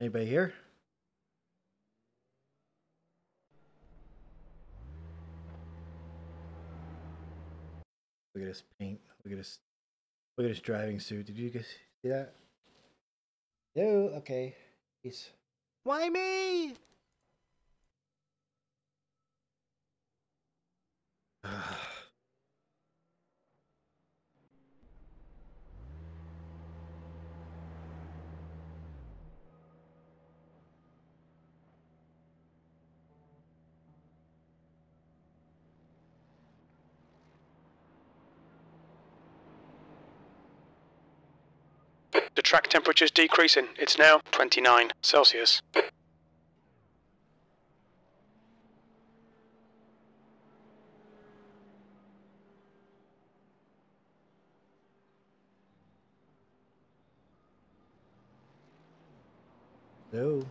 Anybody here? Look at his paint. Look at his driving suit. Did you guys see that? No. Okay. Peace. Why me? The track temperature is decreasing. It's now 29 Celsius. No.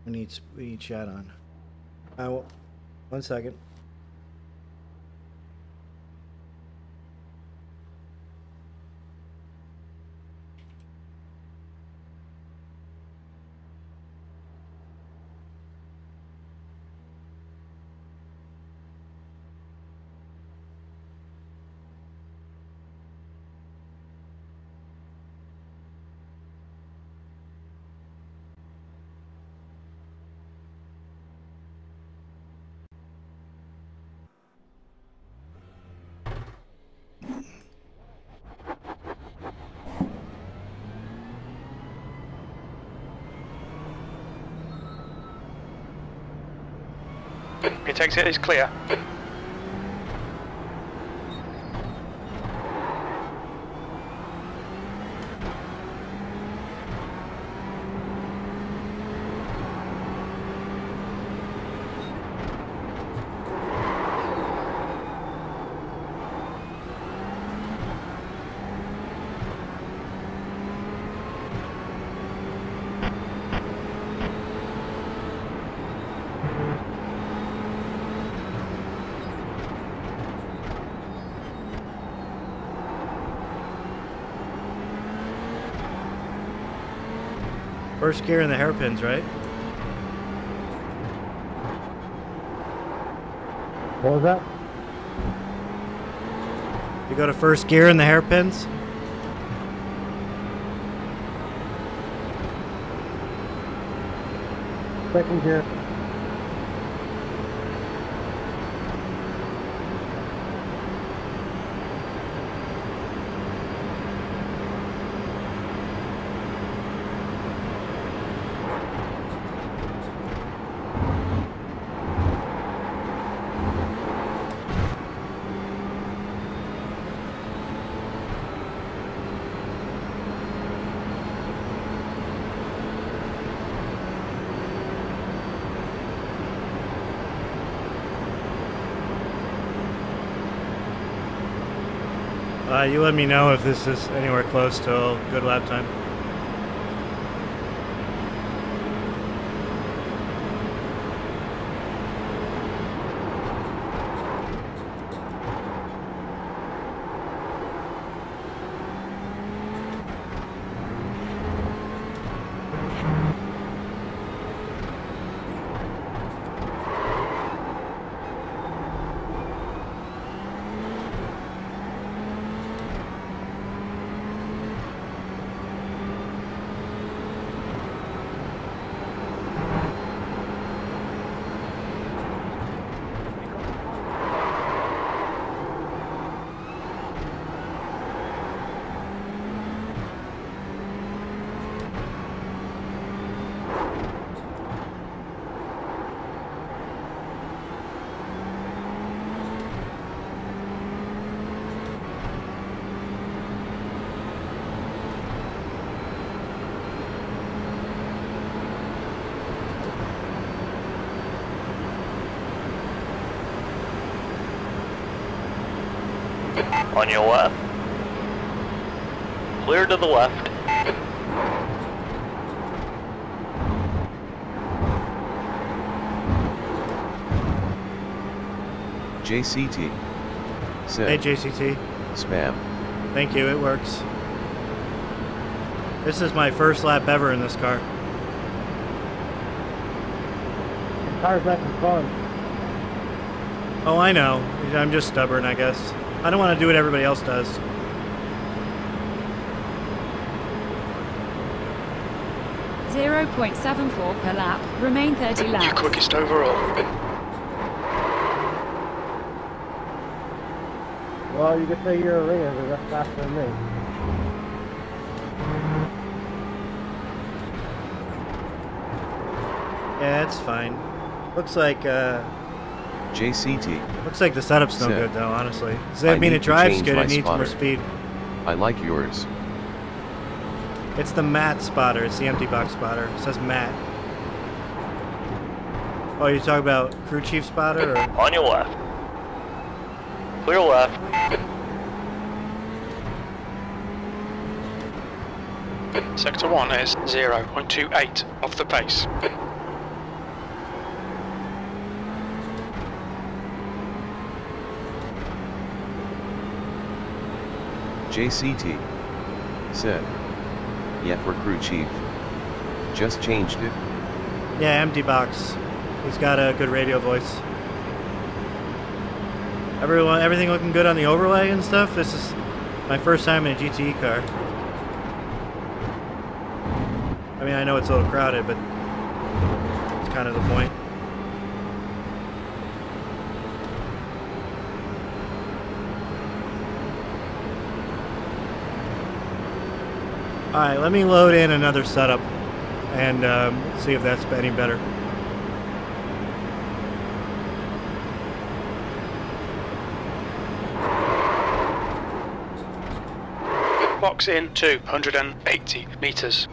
We need chat on. Well, 1 second. It takes it is clear. First gear in the hairpins, right? What was that? You go to first gear in the hairpins? Second gear. You let me know if this is anywhere close to a good lap time. On your left. Clear to the left. JCT. Said. Hey, JCT. Spam. Thank you, it works. This is my first lap ever in this car. The car's nice and fun. Oh, I know. I'm just stubborn, I guess. I don't want to do what everybody else does. .74 per lap. Remain 30 laps. Your quickest overall. Well, you could say you're a ringer, because that's faster than me. Yeah, it's fine. Looks like JCT. looks like the setup's no Said. good though, honestly. Does I that mean need it to drives change good? my It needs more spotter. speed. I like yours. It's the matte spotter. It's the empty box spotter. It says matte. Oh, you're talking about crew chief spotter? Or? On your left. Clear left. Sector 1 is 0.28 off the pace. JCT. Said. Yeah, for crew chief. Just changed it. Yeah, empty box. He's got a good radio voice. Everything looking good on the overlay and stuff. This is my first time in a GTE car. I mean, I know it's a little crowded, but it's kind of the point. Alright, let me load in another setup and see if that's any better. Box in 280 meters.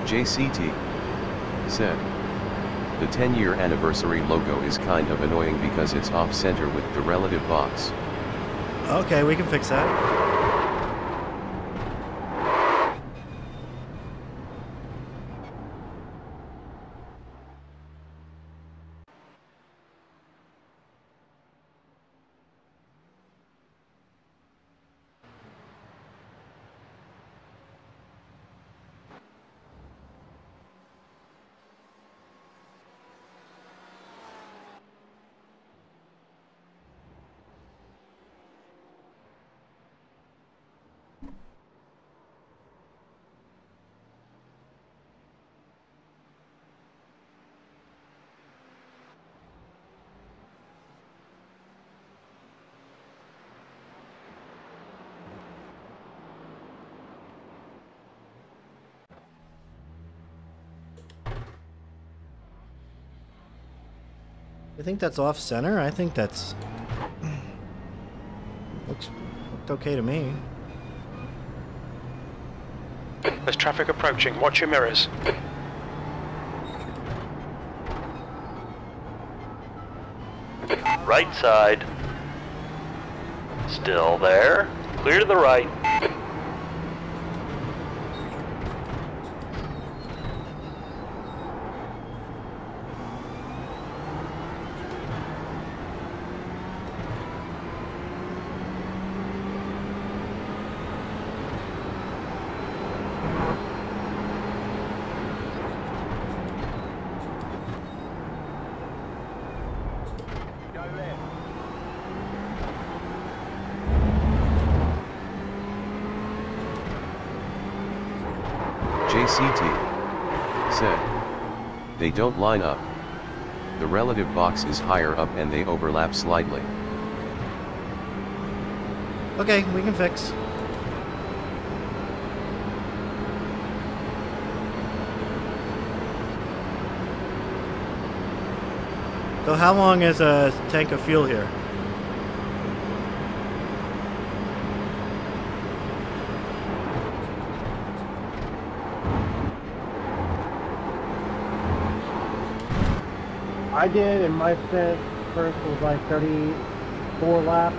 JCT. Said. The 10-year anniversary logo is kind of annoying because it's off-center with the relative box. Okay, we can fix that. You think that's off center? I think that's looked okay to me. There's traffic approaching. Watch your mirrors. Right side. Still there. Clear to the right. JCT. Said. They don't line up. The relative box is higher up and they overlap slightly. Okay, we can fix. So how long is a tank of fuel here? I did, and my stint first was like 34 laps.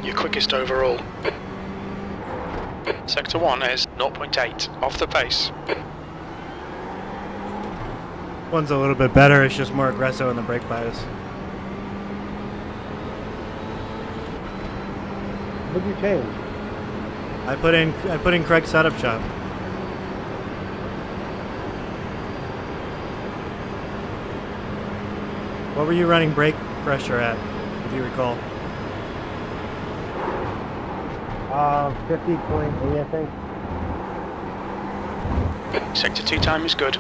Your quickest overall. Sector 1 is 0.8, off the pace. One's a little bit better, it's just more aggressive on the brake bias. What did you change? I put in Craig's setup shop. What were you running brake pressure at, if you recall? 50.8, I think. Sector 2 time is good.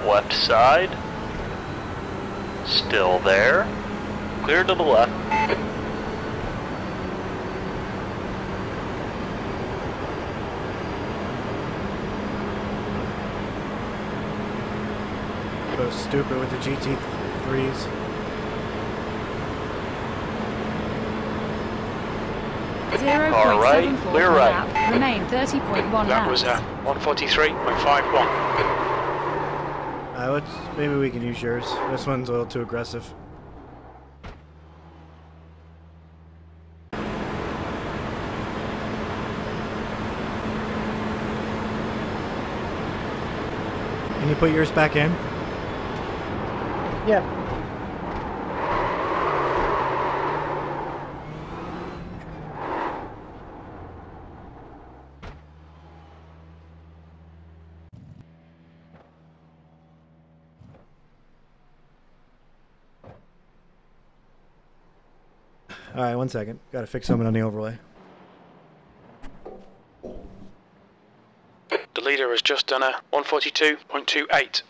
Left side. Still there. Clear to the left. So stupid with the GT3s. Car right, 0.74 clear per right. lap. Remain 30.1 That laps. was 143.51. Maybe we can use yours. This one's a little too aggressive. Can you put yours back in? Yeah. Alright, 1 second. Gotta fix something on the overlay. The leader has just done a 142.28.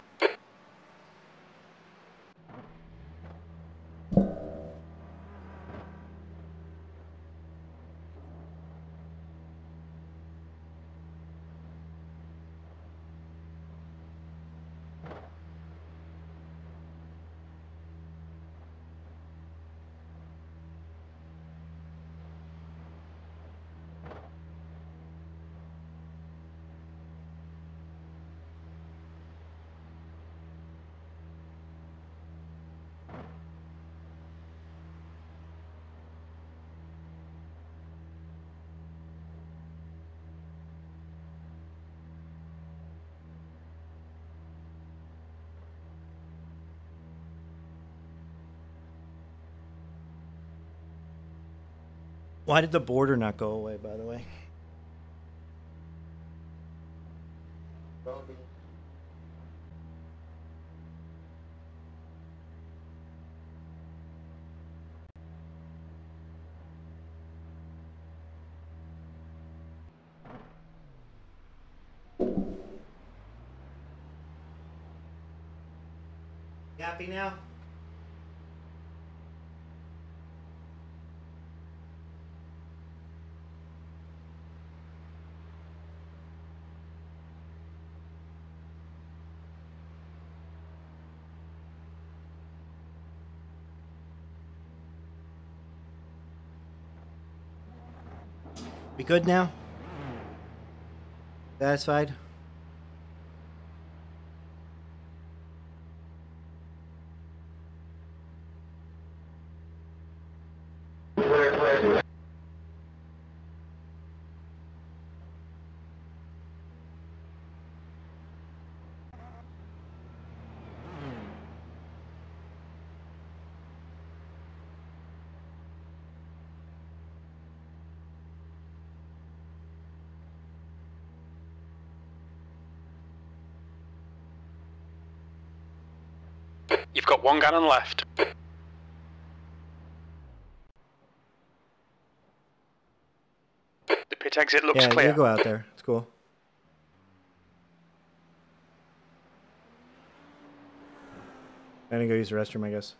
Why did the border not go away, by the way? You happy now? We good now? Satisfied? You've got 1 gallon left. The pit exit looks Yeah, clear. you go out there. It's cool. I'm gonna go use the restroom, I guess.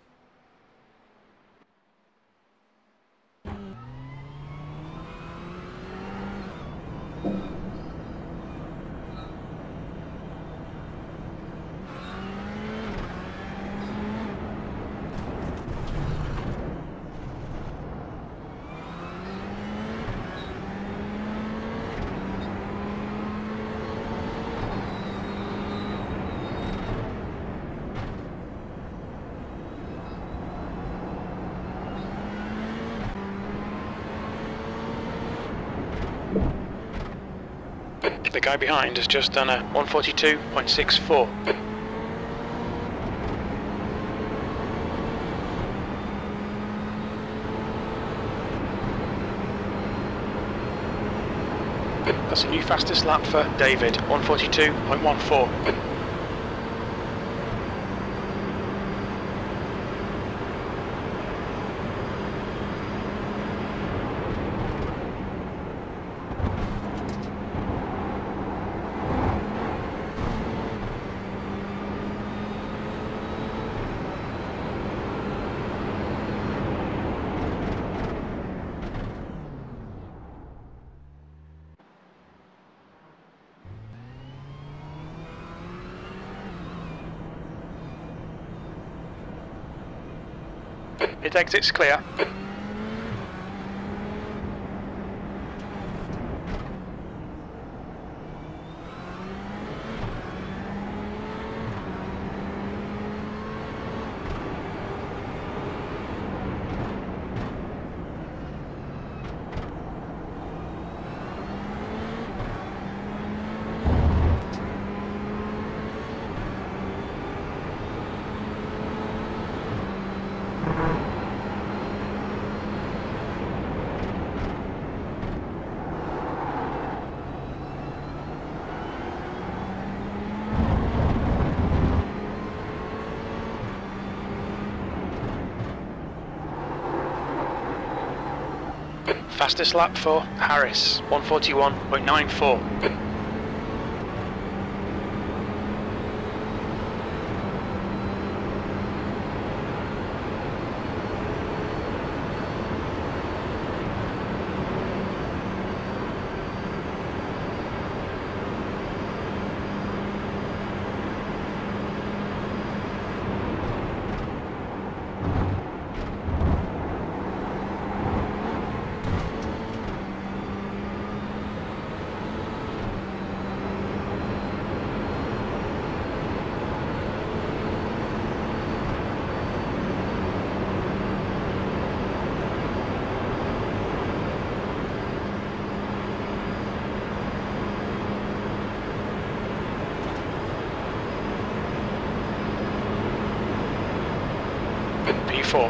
The guy behind has just done a 142.64. That's a new fastest lap for David, 142.14. Pit exit's clear. Fastest lap for Harris, 141.94. P4.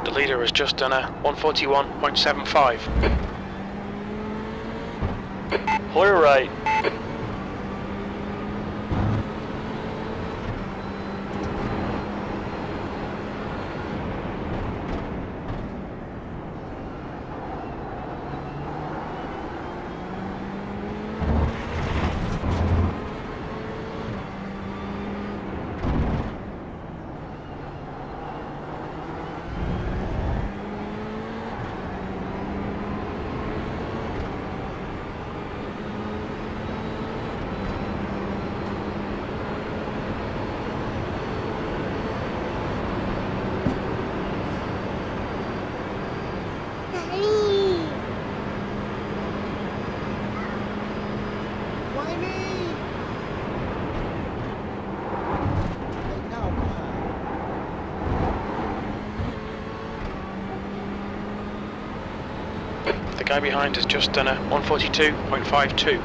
The leader has just done a 141.75. Clear right. The guy behind has just done a 142.52.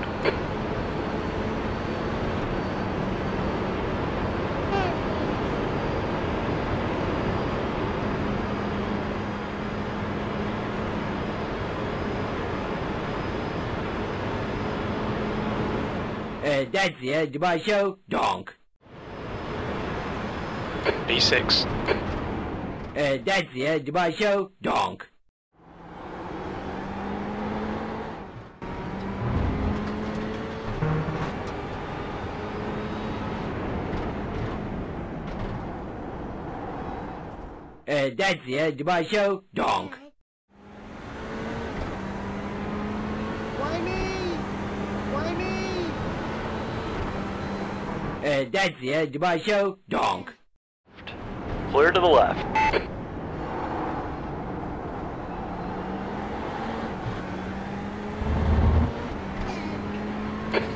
That's the end of my show, donk. B6. That's the end of my show, donk. That's the end of my show, donk. Why me? Why me? That's the end of my show, donk. Clear to the left.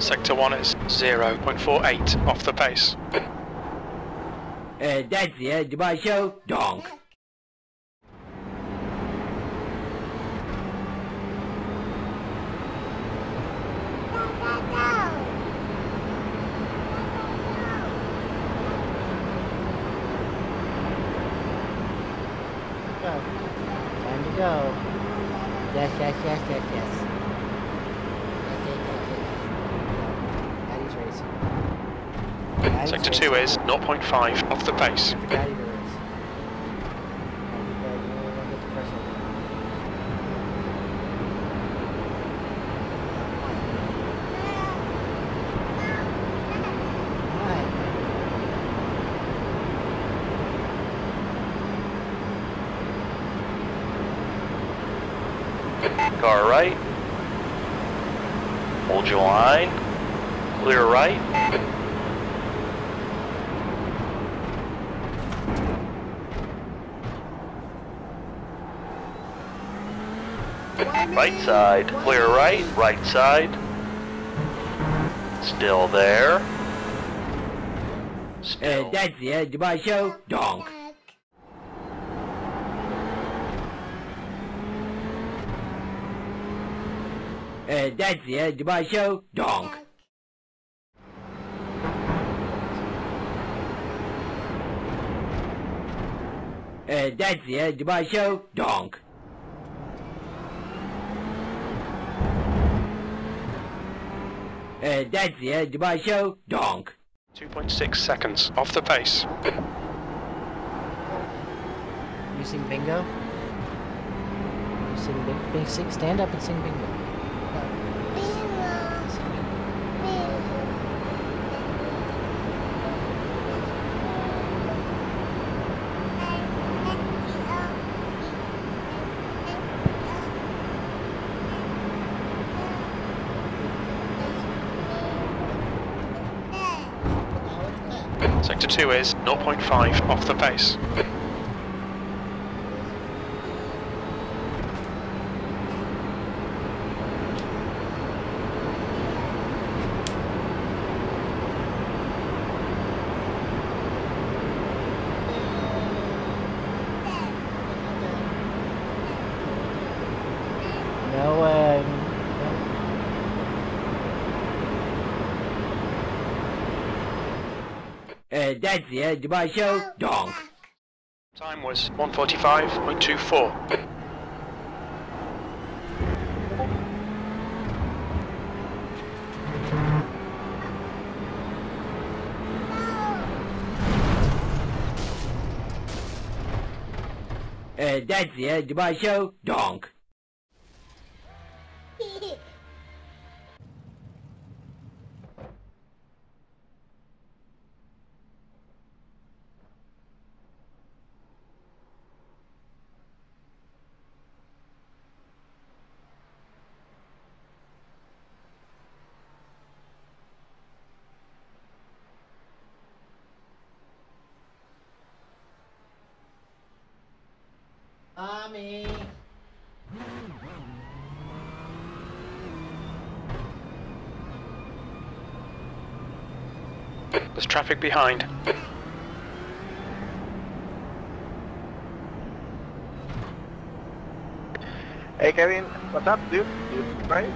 Sector 1 is 0.48 off the pace. That's the end of my show, donk. Go. Time to go. Yes, yes, yes, yes, yes. Daddy's racing. Daddy's Sector racing. 2 is 0.5 off the pace. For Daddy to race. Daddy, don't get the pressure. Car right. Hold your line. Clear right. Right side. Clear right. Right side. Still there. Still. That's the end of my show, donk. That's the end of my show, donk. That's the end of my show, donk. That's the end of my show, donk. 2.6 seconds off the pace. You sing bingo? You sing bingo? Stand up and sing bingo. Sector 2 is 0.5 off the pace. That's the end of my show, donk. Time was 1:45.24. That's the end of my show, donk. Mommy. There's traffic behind. Hey Kevin, what's up, dude? You right?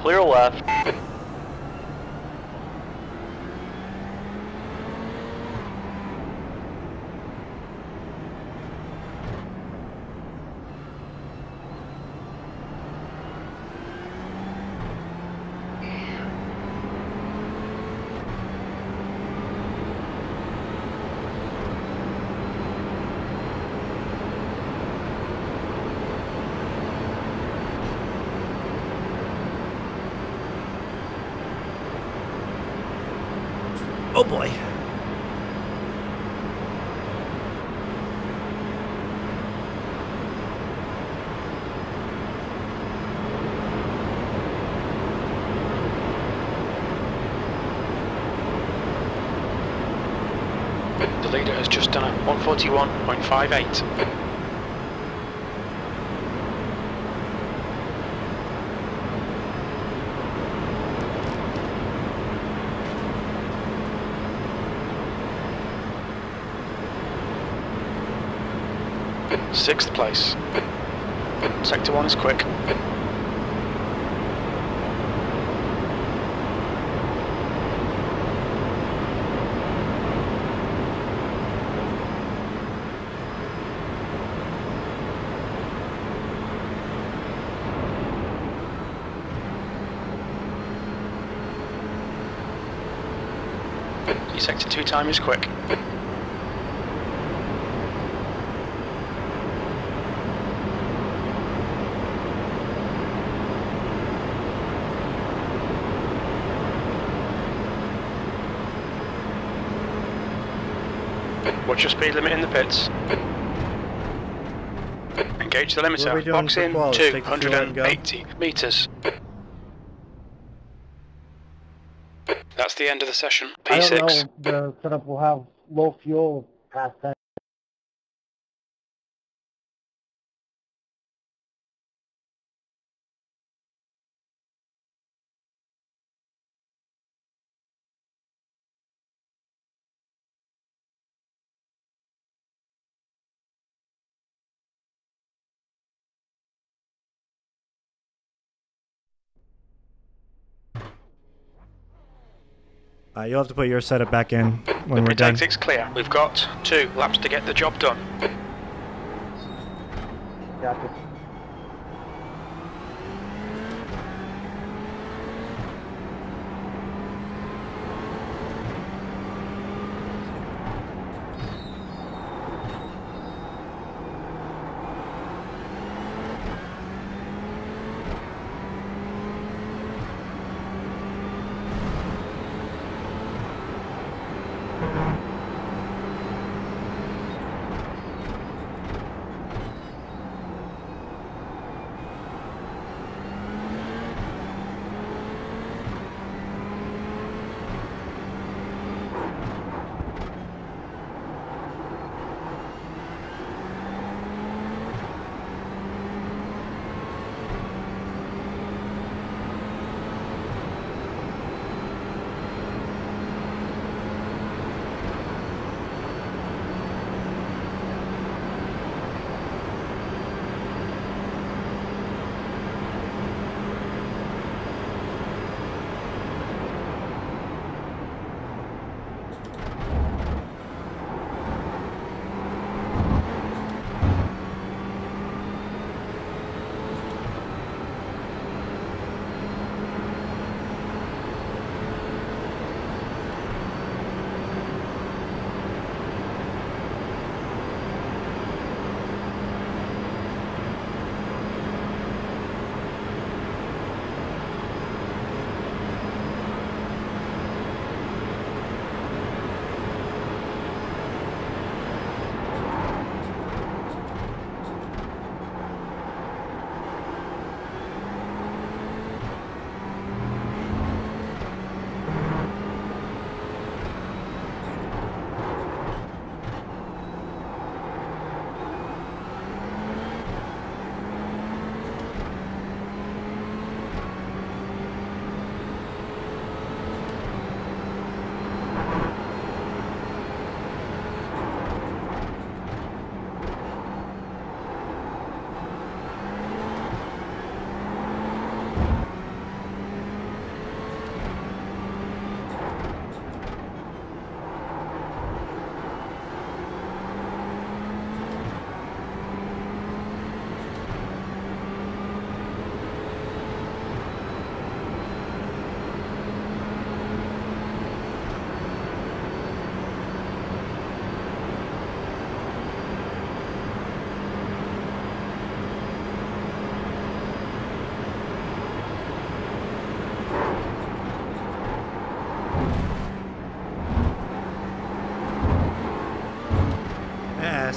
Clear left. Oh boy. The leader has just done a 141.58. Sixth place. Sector 1 is quick. Your sector 2 time is quick. Watch your speed limit in the pits. Engage the limiter. Box in 280 metres. That's the end of the session. I P6. don't know, the setup will have low fuel past that. You'll have to put your setup back in when we're done. P6 clear. We've got 2 laps to get the job done. Gotcha.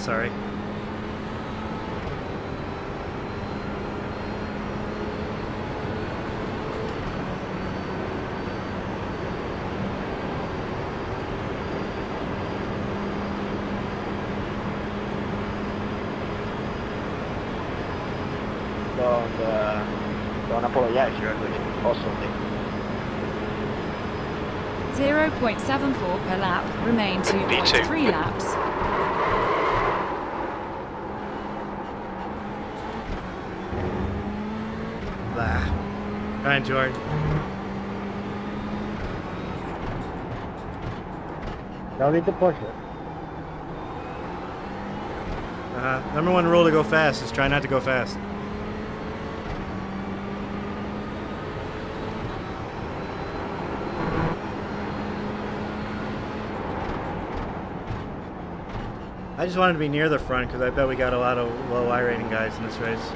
sorry. Don't apologize, you're doing it awesomely. 0.74 per lap. Remain 2.3 laps. Blah. Trying too hard. No need to push it. Number one rule to go fast is try not to go fast. I just wanted to be near the front because I bet we got a lot of low iRating guys in this race.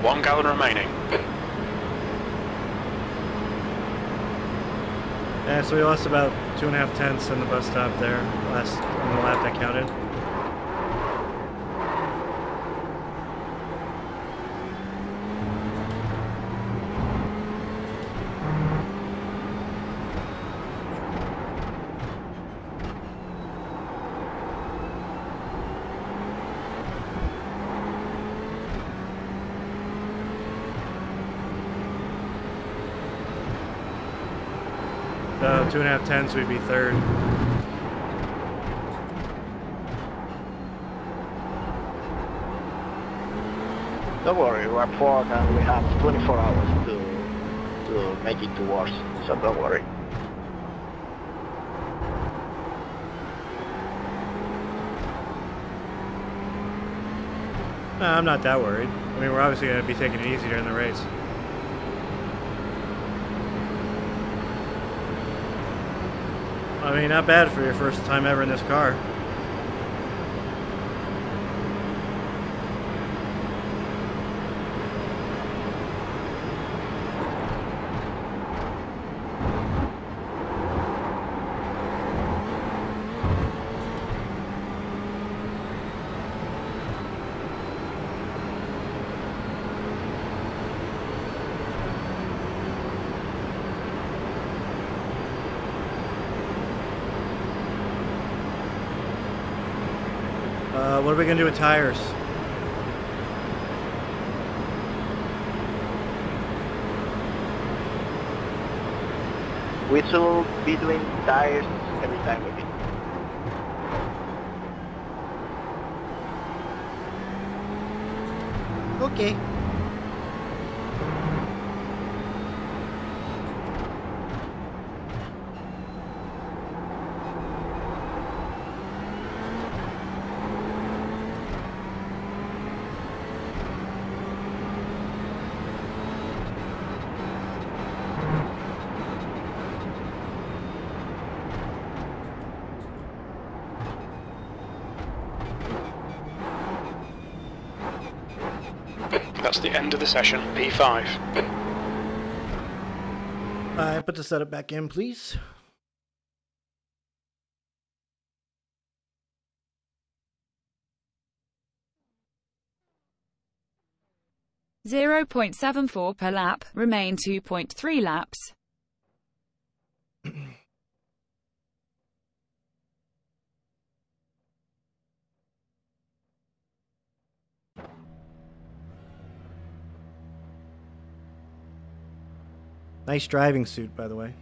One gallon remaining. Yeah, so we lost about 2.5 tenths in the bus stop there, last on the lap that counted. So 2.5 tenths, we'd be third. Don't worry, we're fourth and we have 24 hours to make it to worse, so don't worry. No, I'm not that worried. I mean, we're obviously going to be taking it easy during the race. I mean, not bad for your first time ever in this car. What are we going to do with tires? We should be doing tires every time we meet. Okay. That's the end of the session, P5. Put the setup back in, please. $0.74 per lap. Remain 2.3 laps. Nice driving suit, by the way.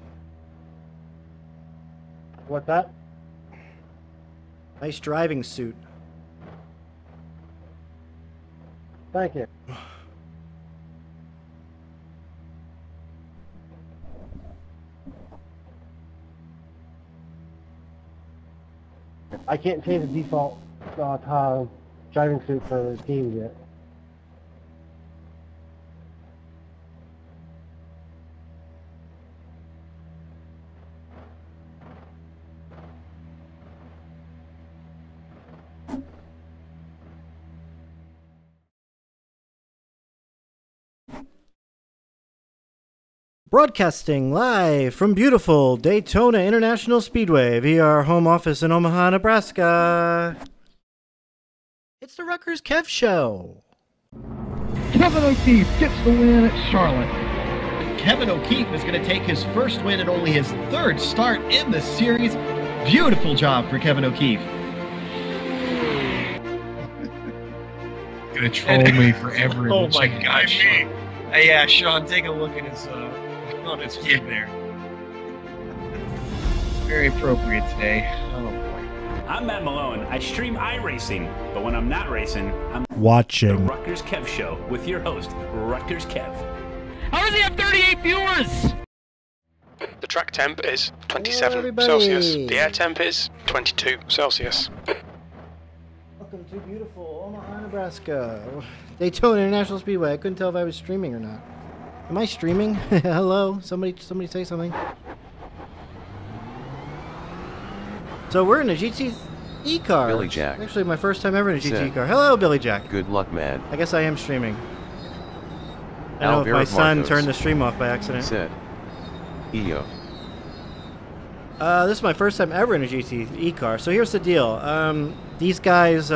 What's that? Nice driving suit. Thank you. I can't change the default driving suit for games yet. Broadcasting live from beautiful Daytona International Speedway via our home office in Omaha, Nebraska. It's the RutgersKev Show. Kevin O'Keefe gets the win at Charlotte. Kevin O'Keefe is going to take his first win and only his third start in the series. Beautiful job for Kevin O'Keefe. Gonna troll me forever. Oh my gosh. Yeah, Sean, take a look at his on his kid there. Very appropriate today. Oh boy. I'm Matt Malone. I stream iRacing, but when I'm not racing, I'm watching the RutgersKev Show with your host, RutgersKev. How does he have 38 viewers? The track temp is 27 Celsius. The air temp is 22 Celsius. Welcome to beautiful Omaha, Nebraska. Daytona International Speedway. I couldn't tell if I was streaming or not. Am I streaming? Hello? Somebody say something. So we're in a GTE car. Billy Jack. Actually, my first time ever in a GTE car. Hello, Billy Jack. Good luck, man. I guess I am streaming. I don't know if my son turned the stream off by accident. Said. EO. This is my first time ever in a GTE car. So here's the deal. These guys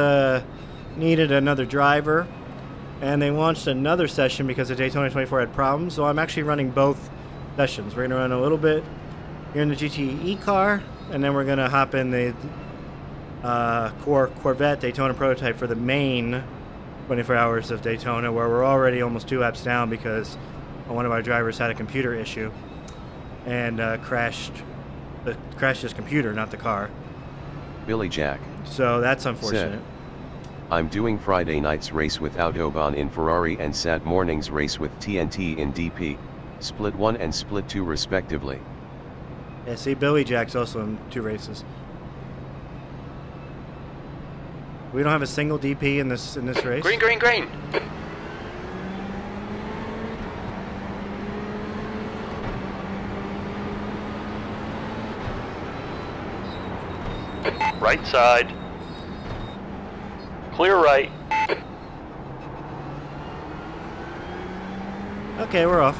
needed another driver, and they launched another session because the Daytona 24 had problems. So I'm actually running both sessions. We're going to run a little bit here in the GTE car, and then we're going to hop in the Corvette Daytona prototype for the main 24 hours of Daytona, where we're already almost 2 laps down because one of our drivers had a computer issue and crashed his computer, not the car. Billy Jack. So that's unfortunate. Said, I'm doing Friday night's race with Autobahn in Ferrari and Sat morning's race with TNT in DP, Split 1 and Split 2 respectively. Yeah, see, Billy Jack's also in 2 races. We don't have a single DP in this race. Green, green, green. Right side. Clear right. Okay, we're off.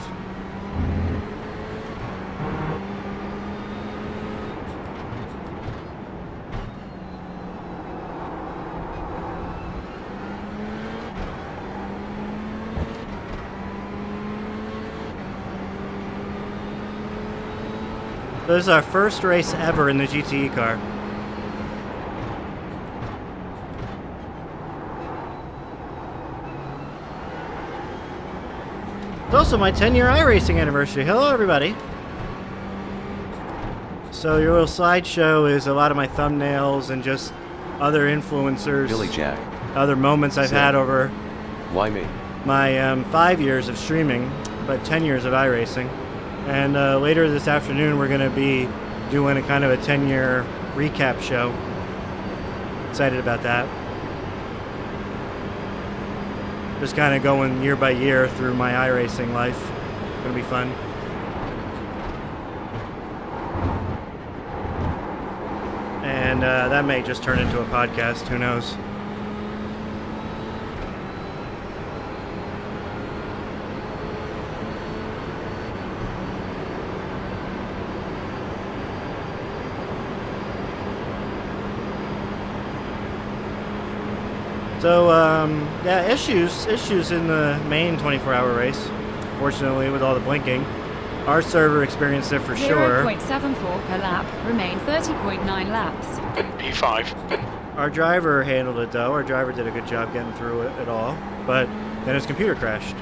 This is our first race ever in the GTE car. It's also my 10-year iRacing anniversary. Hello, everybody. So your little slideshow is a lot of my thumbnails and just other influencers. Billy Jack. Other moments I've had over. Why me? My 5 years of streaming, but 10 years of iRacing. And later this afternoon, we're going to be doing a kind of a 10-year recap show. Excited about that. Just kind of going year by year through my iRacing life. Gonna be fun. And that may just turn into a podcast, who knows. So, yeah, issues in the main 24-hour race. Fortunately, with all the blinking. Our server experienced it for sure. 0.74 per lap, remain 30.9 laps. P5. Our driver handled it, though. Our driver did a good job getting through it all. But then his computer crashed.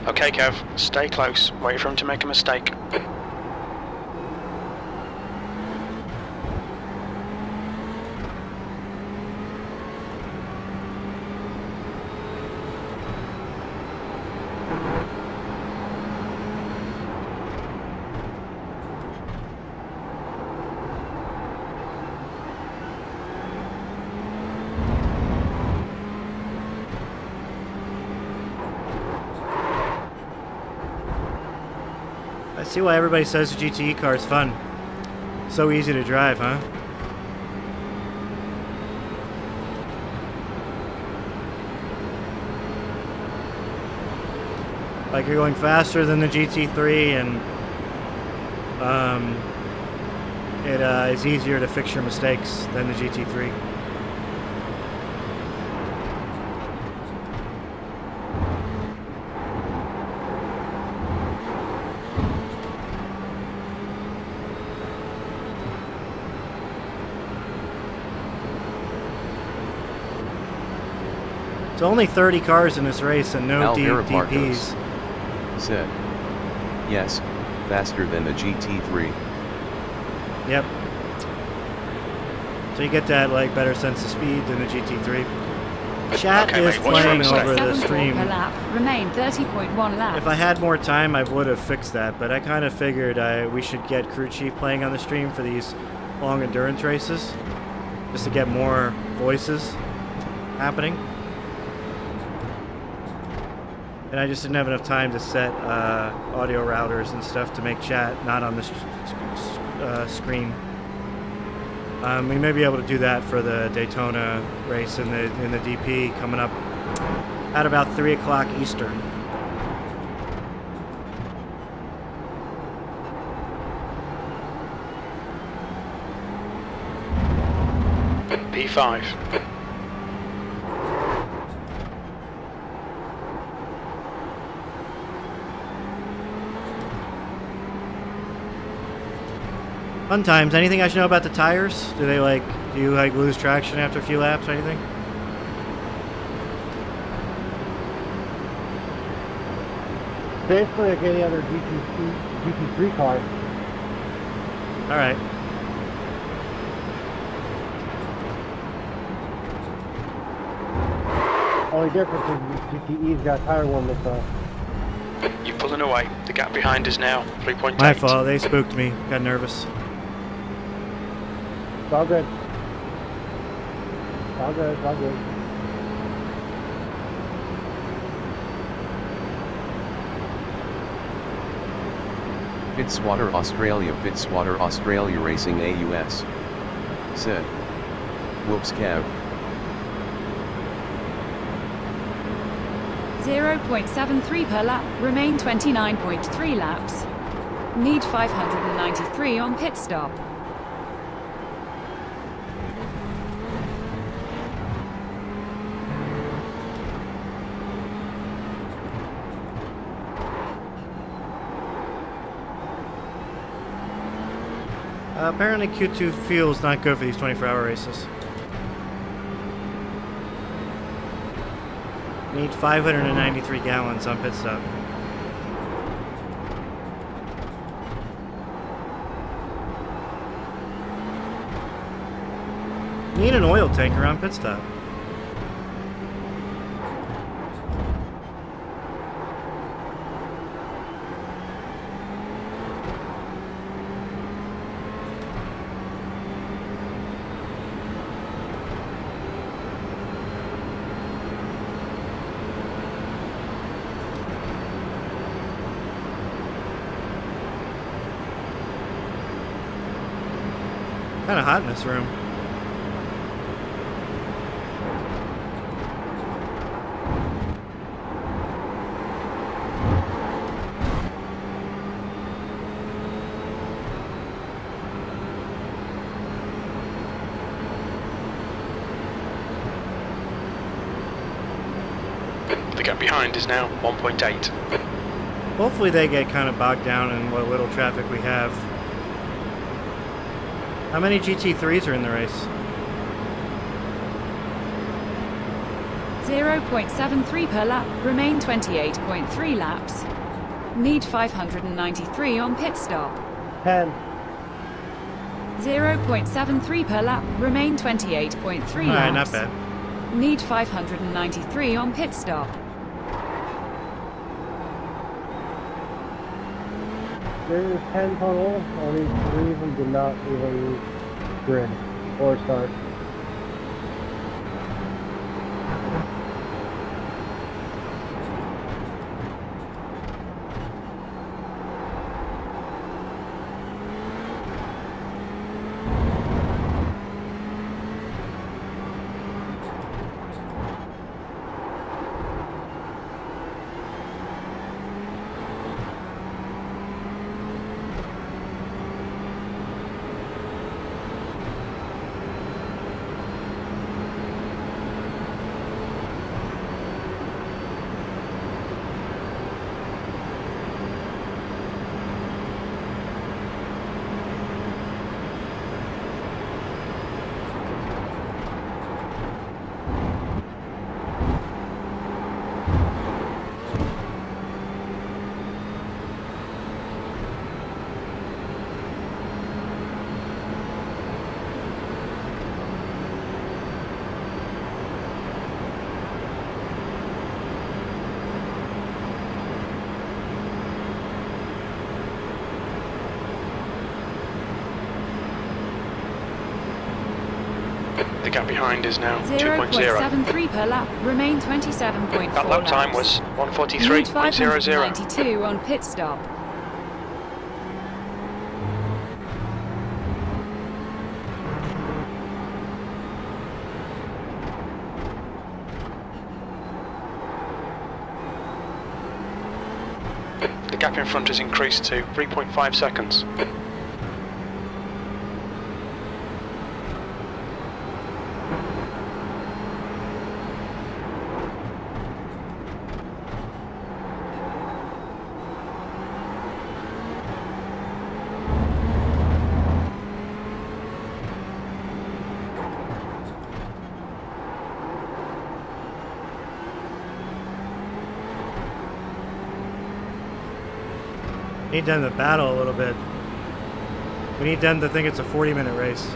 Okay, Kev, stay close. Wait for him to make a mistake. I see why everybody says the GTE car is fun. So easy to drive, huh? Like you're going faster than the GT3, and it is easier to fix your mistakes than the GT3. It's only 30 cars in this race and no DPs. Said, yes, faster than the GT3. Yep. So you get that like better sense of speed than the GT3. Chat is playing over the stream. Per lap, remain 30.1 laps. If I had more time, I would have fixed that, but I kind of figured we should get Crew Chief playing on the stream for these long endurance races, just to get more voices happening. And I just didn't have enough time to set audio routers and stuff to make chat not on the screen. We may be able to do that for the Daytona race in the DP coming up at about 3 o'clock Eastern. P5. Fun times. Anything I should know about the tires? Do you like lose traction after a few laps or anything? Basically like any other GT3 car. All right. Only difference is GTE's got tire warmers though. You're pulling away. The gap behind is now 3.8. My fault. They spooked me. Got nervous. It's all good. It's all good. It's all good. Fitzwater Australia Racing AUS. Said. Whoops, Kev. 0.73 per lap, remain 29.3 laps. Need 593 on pit stop. Apparently Q2 fuel is not good for these 24-hour races. Need 593 gallons on pit stop. Need an oil tanker on pit stop. Kind of hot in this room. The gap behind is now 1.8. Hopefully they get kind of bogged down in what little traffic we have. How many GT3s are in the race? 0.73 per lap, remain 28.3 laps. Need 593 on pit stop. 10. 0.73 per lap, remain 28.3 laps. Alright, not bad. Need 593 on pit stop. There's 10 total, only 3 of them did not even grid or start. The gap behind is now 2.0. 0.73 per lap, remain 27.4 That lap time laps. was Need 1:43.00. 592 on pit stop. The gap in front has increased to 3.5 seconds. Need them to battle a little bit. We need them to think it's a 40-minute race.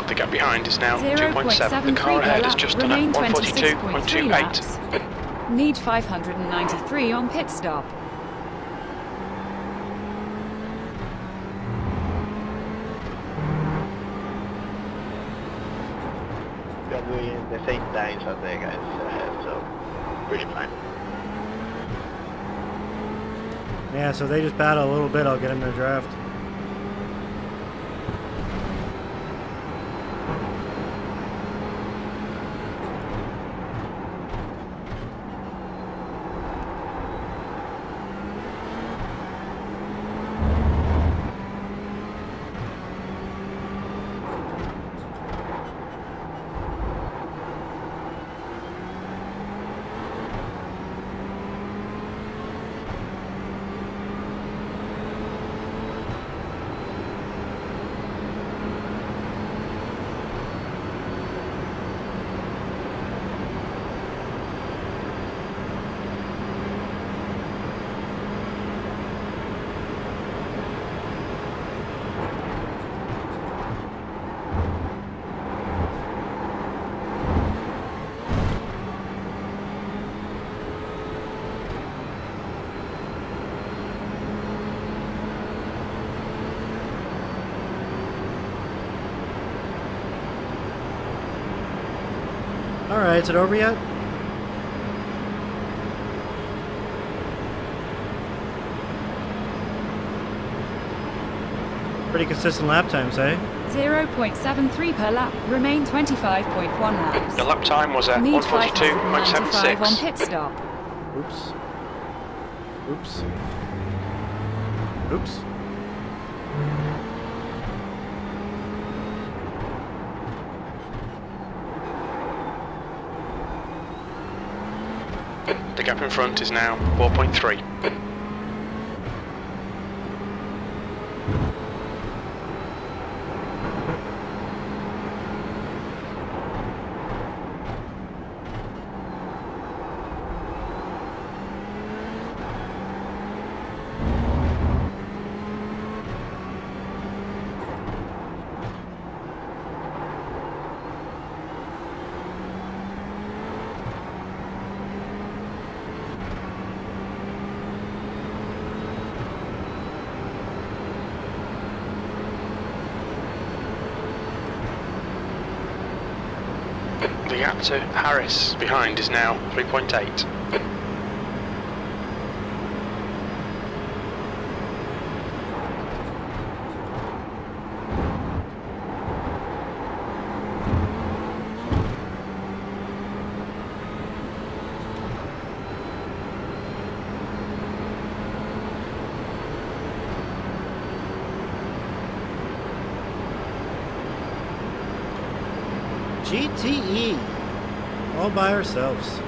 The gap behind is now 2.7. The car ahead is just done at 142.28. Need 593 on pit stop. We are doing the same times as the guys ahead, so pretty fine. Yeah, so they just battle a little bit, I'll get them to draft. Alright, is it over yet? Pretty consistent lap times, eh? 0.73 per lap. Remain 25.1 laps. The lap time was at Need 142.76. 595 on pit stop. Oops. Oops. Oops. The gap in front is now 4.3. The gap to Harris behind is now 3.8. GTE, all by ourselves.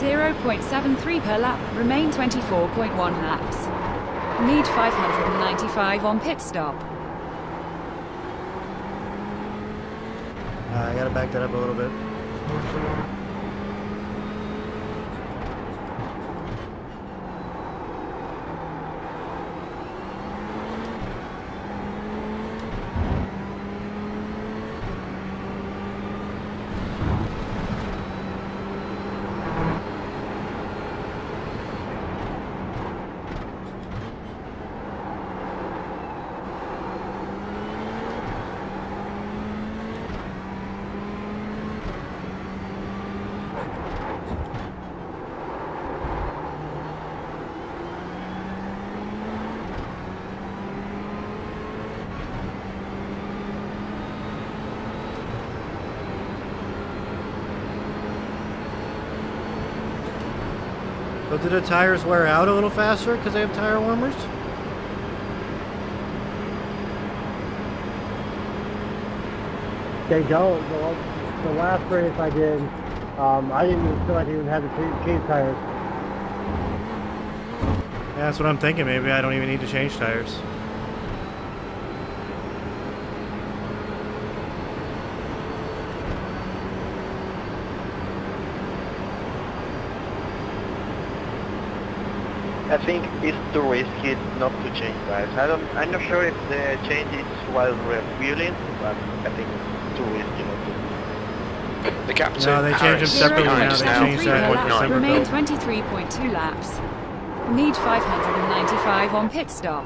.73 per lap. Remain 24.1 laps. Need 595 on pit stop. I gotta back that up a little bit. So do the tires wear out a little faster because they have tire warmers? They don't. The last race I did, I didn't even feel like I even had to change tires. Yeah, that's what I'm thinking. Maybe I don't even need to change tires. I think it's too risky not to change tires. I'm not sure if the change is while refueling, but I think it's too risky not to. The gap to No, they changed them separately now. They changed that. Remain 23.2 laps. Need 595 on pit stop.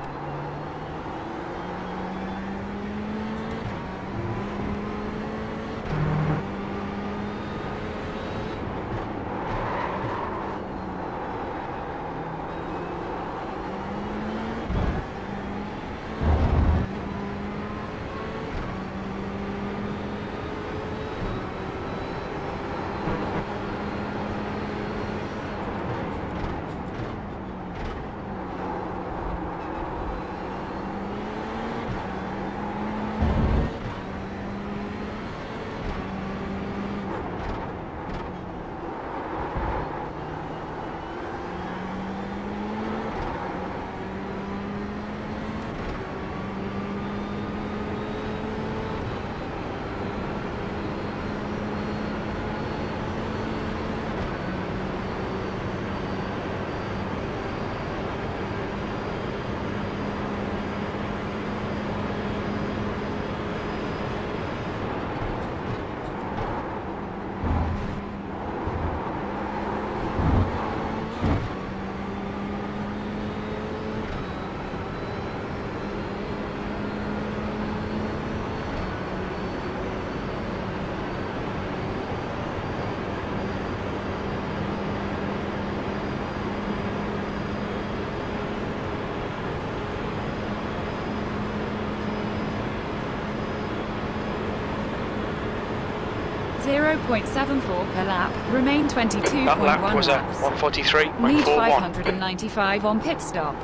0.74 per lap. Remain 22.1 That lap was at laps. 143.41. Need 595 on pit stop.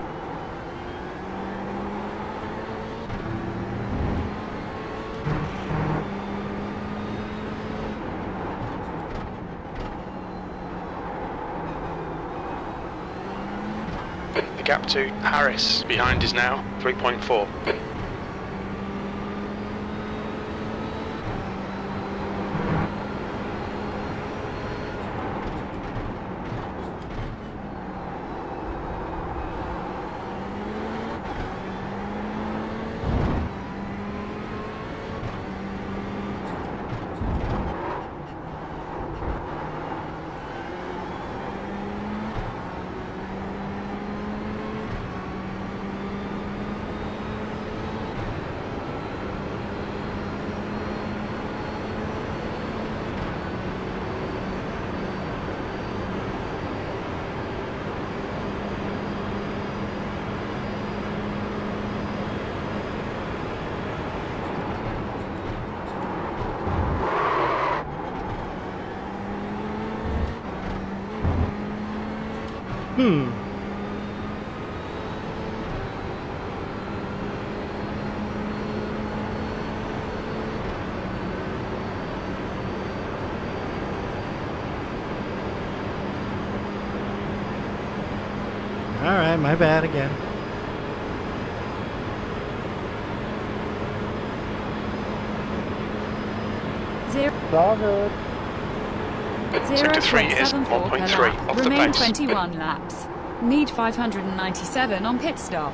The gap to Harris behind is now 3.4. Alright, my bad again. It's all good. Sector 3 is 0.74 per 1.3 lap. off the Remain pace. 21 laps. Need 597 on pit stop.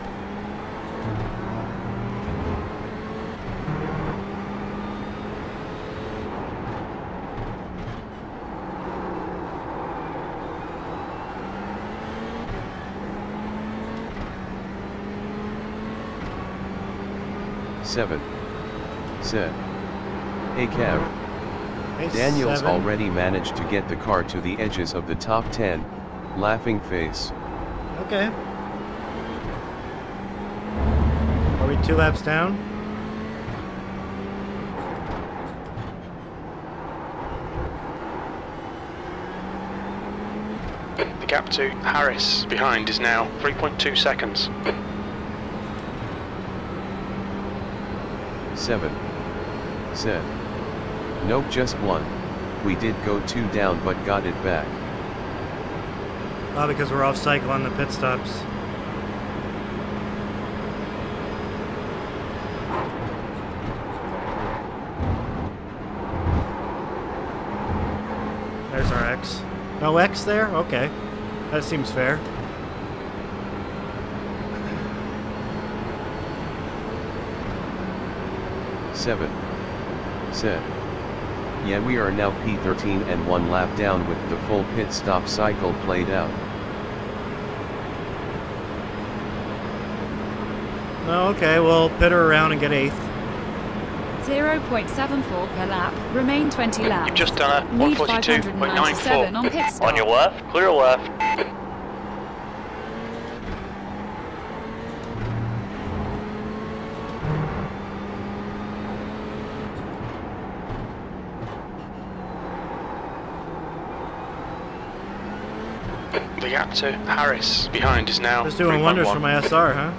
Seven. Set. Hey Kev. Hey, Daniel's 7. already managed to get the car to the edges of the top 10. Laughing face. Okay. Are we 2 laps down? The gap to Harris behind is now 3.2 seconds. 7. Set. Nope, just 1. We did go 2 down but got it back. Oh, because we're off cycle on the pit stops. There's our X. No X there? Okay. That seems fair. Seven. Set. Yeah, we are now P13 and 1 lap down with the full pit stop cycle played out. Oh, okay, we'll pit her around and get 8th. 0.74 per lap. Remain 20 laps. You've just done a Need 142.94. 597 on pit stop. On your left, clear left. The gap to Harris behind is now Just doing wonders for my SR, huh?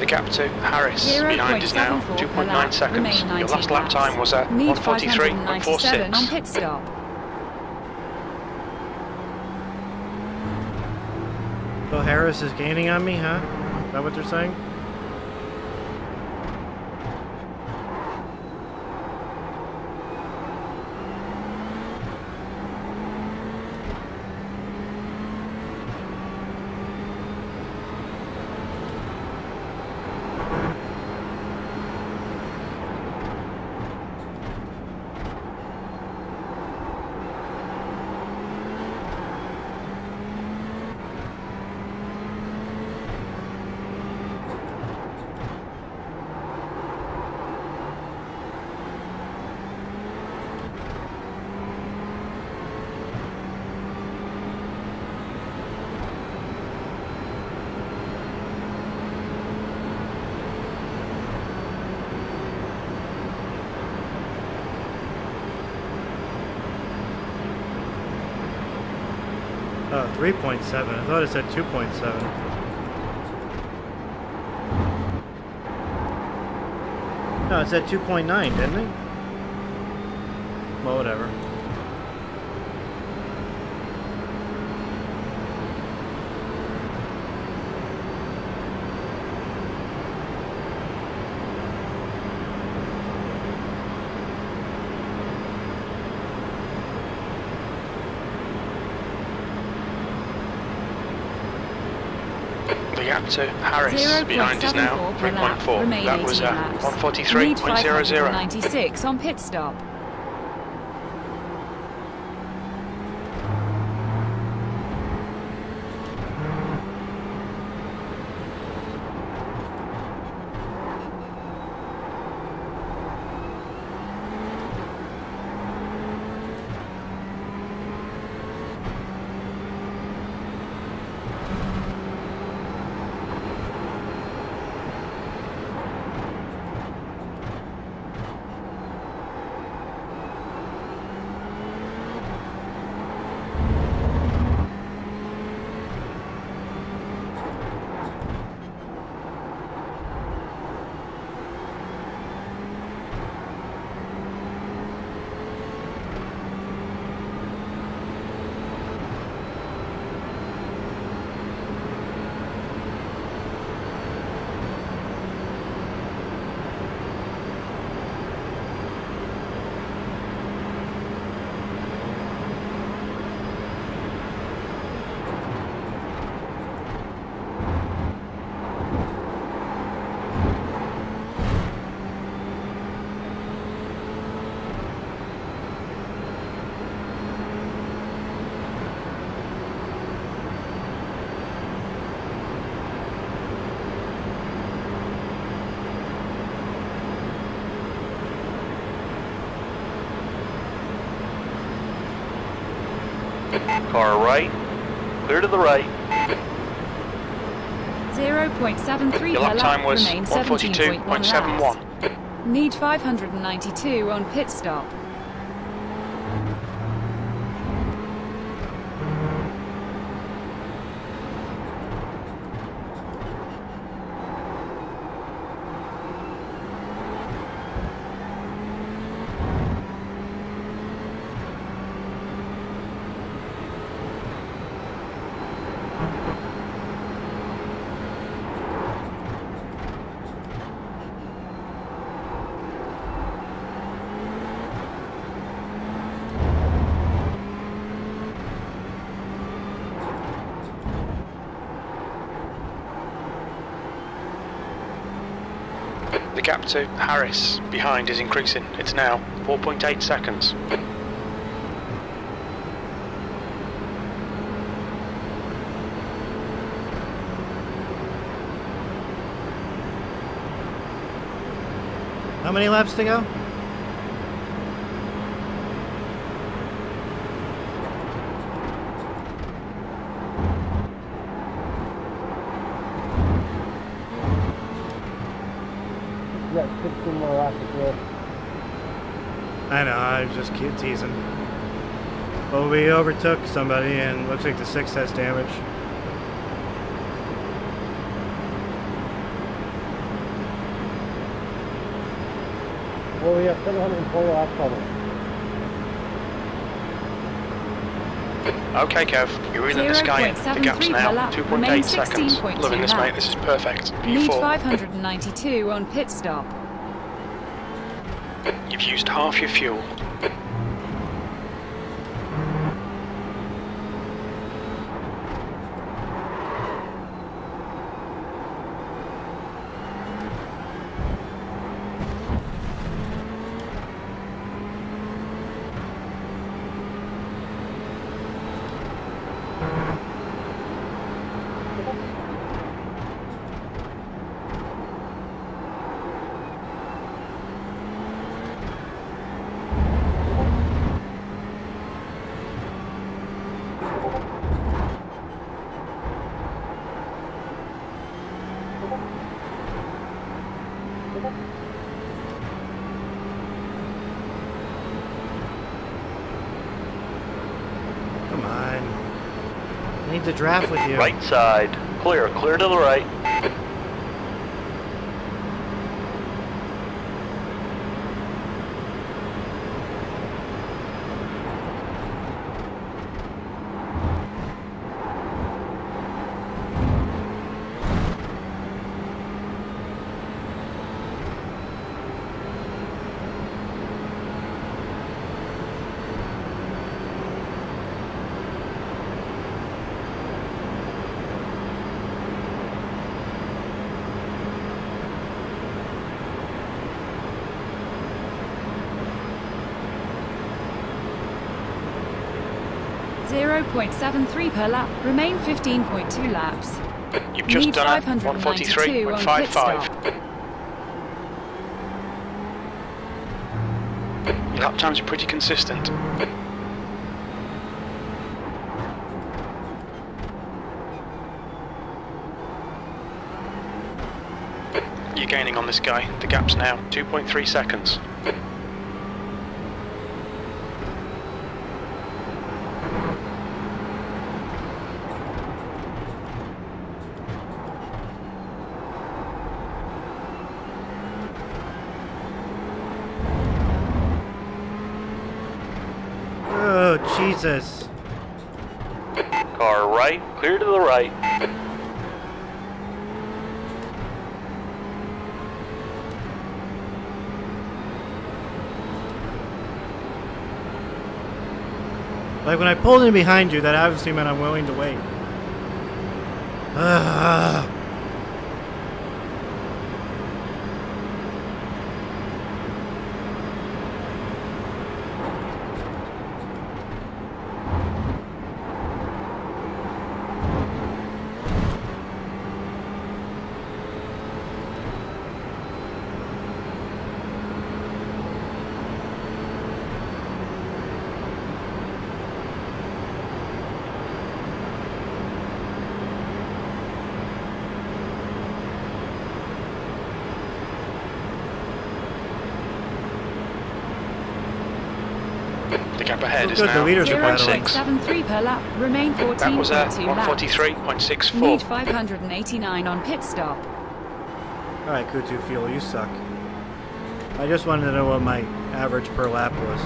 gap to Harris behind is now 2.9 seconds. Your last lap time was at 1:43.46. On pit stop. So Harris is gaining on me, huh? Is that what they're saying? Oh, 3.7. I thought it said 2.7. No, it said 2.9, didn't it? Well, whatever. The gap to Harris behind is now 3.4. That was 1:43.00. 96 on pit stop. Car right. Clear to the right. 0.73 Your per lap time lap, was remain 17.1 1:42.71. laps. Need 592 on pit stop. The gap to Harris behind is increasing. It's now 4.8 seconds. How many laps to go? You got 16 more laps to go. I know, I was just teasing. Well, we overtook somebody and looks like the 6 has damage. Well, we have 704 laps total. Okay, Kev, you're reeling the sky in. The gap's now 2.8 seconds. Loving this, mate. This is perfect. Need P4. 592 on pit stop. You've used half your fuel. Come on. I need to draft with you. Right side. Clear. Clear to the right. .73 per lap. Remain 15.2 laps. You've just Need done 592 on pit 143.55. stop. Your lap times are pretty consistent. You're gaining on this guy. The gap's now 2.3 seconds. Oh, Jesus. Car right. Clear to the right. Like when I pulled in behind you, that obviously meant I'm willing to wait. The gap ahead is good, now the leaders are 2.6. 0.73 per lap. Remain 14.2 That was laps. 143.64. Need 589 on pit stop. Alright, Kutu Fuel, you suck. I just wanted to know what my average per lap was.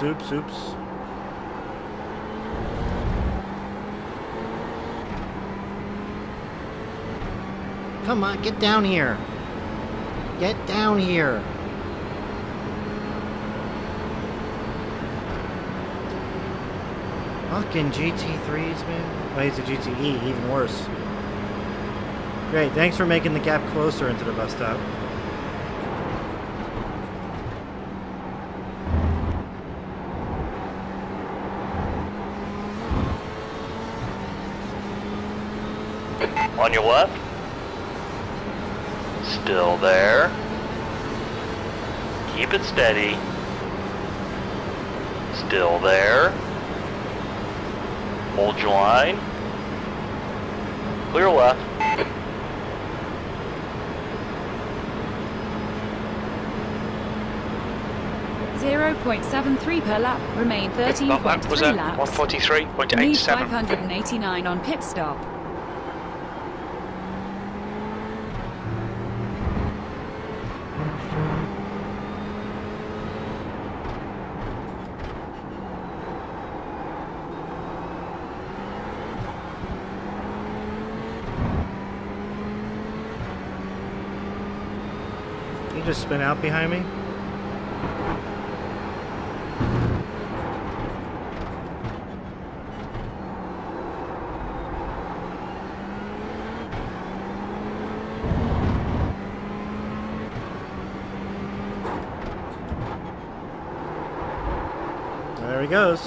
Oops. Come on, get down here. Get down here. Fucking GT3s, man. Oh, he's a GTE, even worse. Great, thanks for making the gap closer into the bus stop. On your left. Still there. Keep it steady. Still there. Hold your line. Clear left. 0.73 per lap. Remain 13.3 laps. Was 143.87. Need 589 on pit stop. You just spin out behind me? There he goes.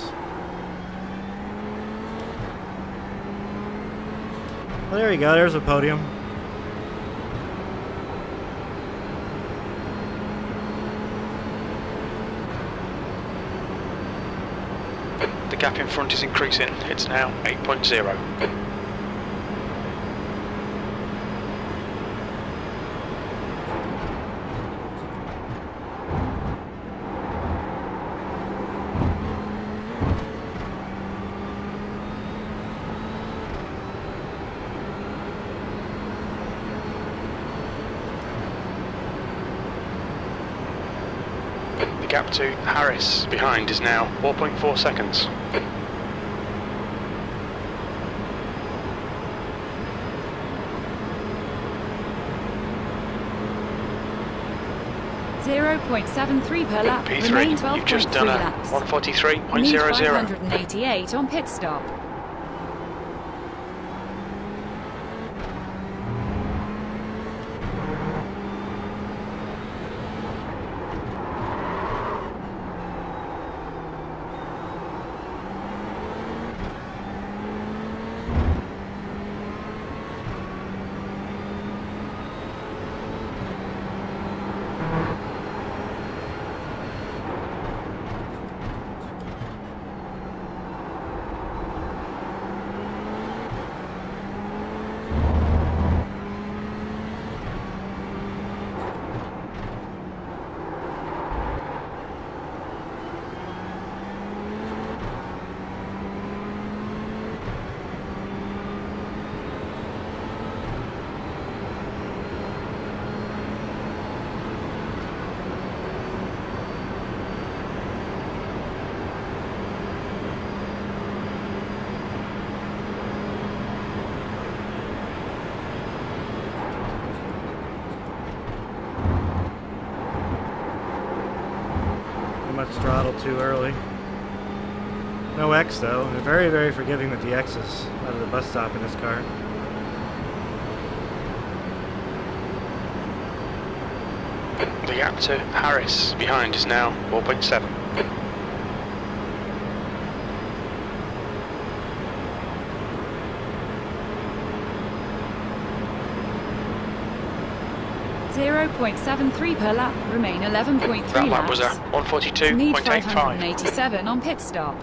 Well, there you go. There's a podium. The gap in front is increasing. It's now 8.0. The gap to Harris behind is now 4.4 seconds. .73 per lap. P3, Remain 12.3 you've just done a laps. 143.00. Need 588 on pit stop. Throttle too early. No X though. They're very, very forgiving with the X's out of the bus stop in this car. The gap to Harris behind is now 4.7. .73 per lap. Remain 11.3 That lap laps. was a Need 142.85. 587 on pit stop.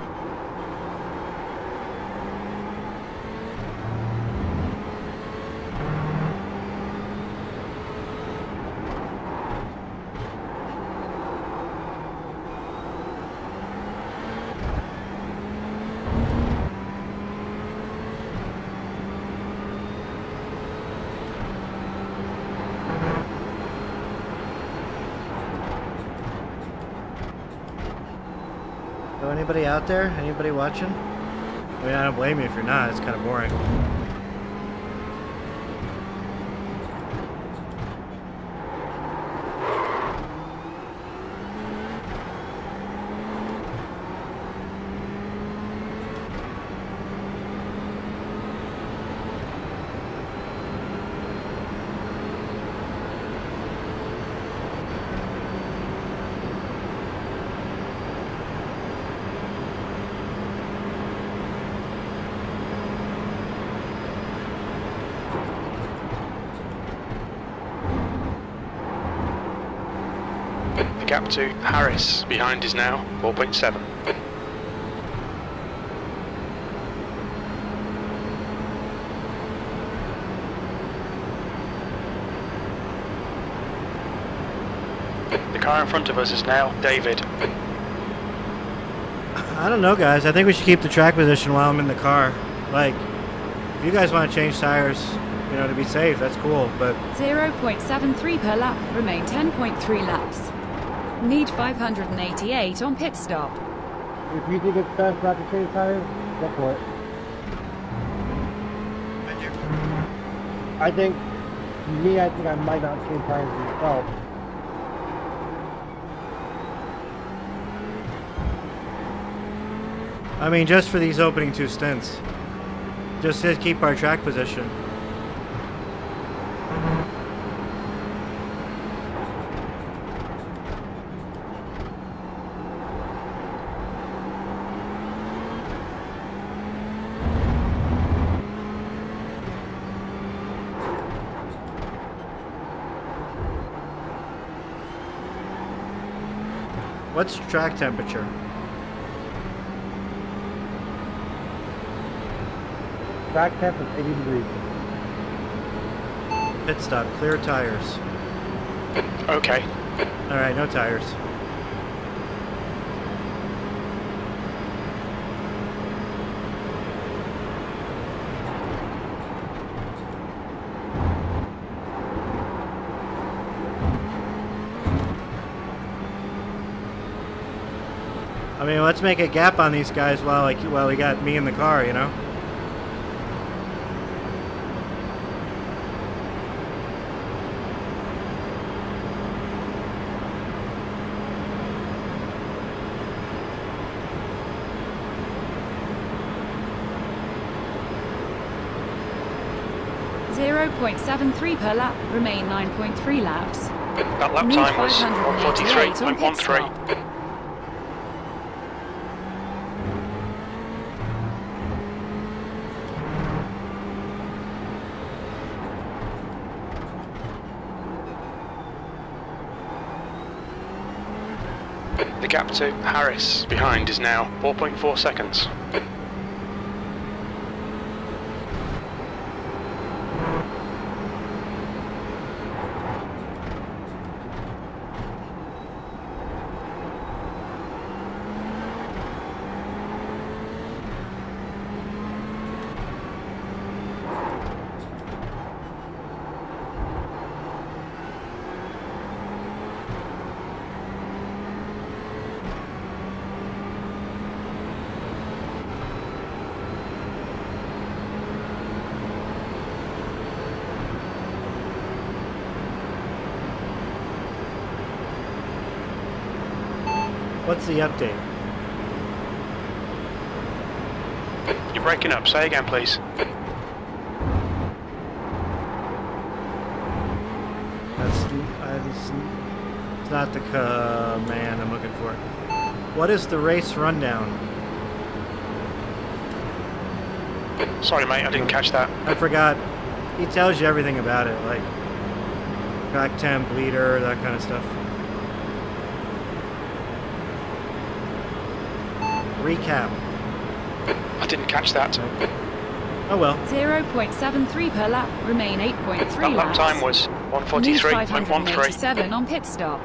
So anybody out there? Anybody watching? I mean, I don't blame you if you're not. It's kind of boring. gap to Harris behind is now 4.7. The car in front of us is now David. I don't know, guys. I think we should keep the track position while I'm in the car. Like, if you guys want to change tires, you know, to be safe, that's cool, but... 0.73 per lap, remain 10.3 laps. Need 588 on pit stop. If you think it's best not to change tires, go for it. I think I might not change tires myself. I mean, just for these opening 2 stints. Just to keep our track position. What's track temperature? Track temp is 80 degrees. Pit stop, clear tires. Okay. Alright, no tires. I mean, let's make a gap on these guys while we got me in the car, you know? .73 per lap, remain 9.3 laps. That lap time was 143.13. The gap to Harris behind is now 4.4 seconds. What's the update? You're breaking up. Say again, please. It's not the command I'm looking for. What is the race rundown? Sorry, mate, I didn't catch that. I forgot. He tells you everything about it, like track temp, leader, that kind of stuff. Recap. I didn't catch that. Oh well. 0.73 per lap, remain 8.3 laps. That lap time was 143.13. 7 on pit stop.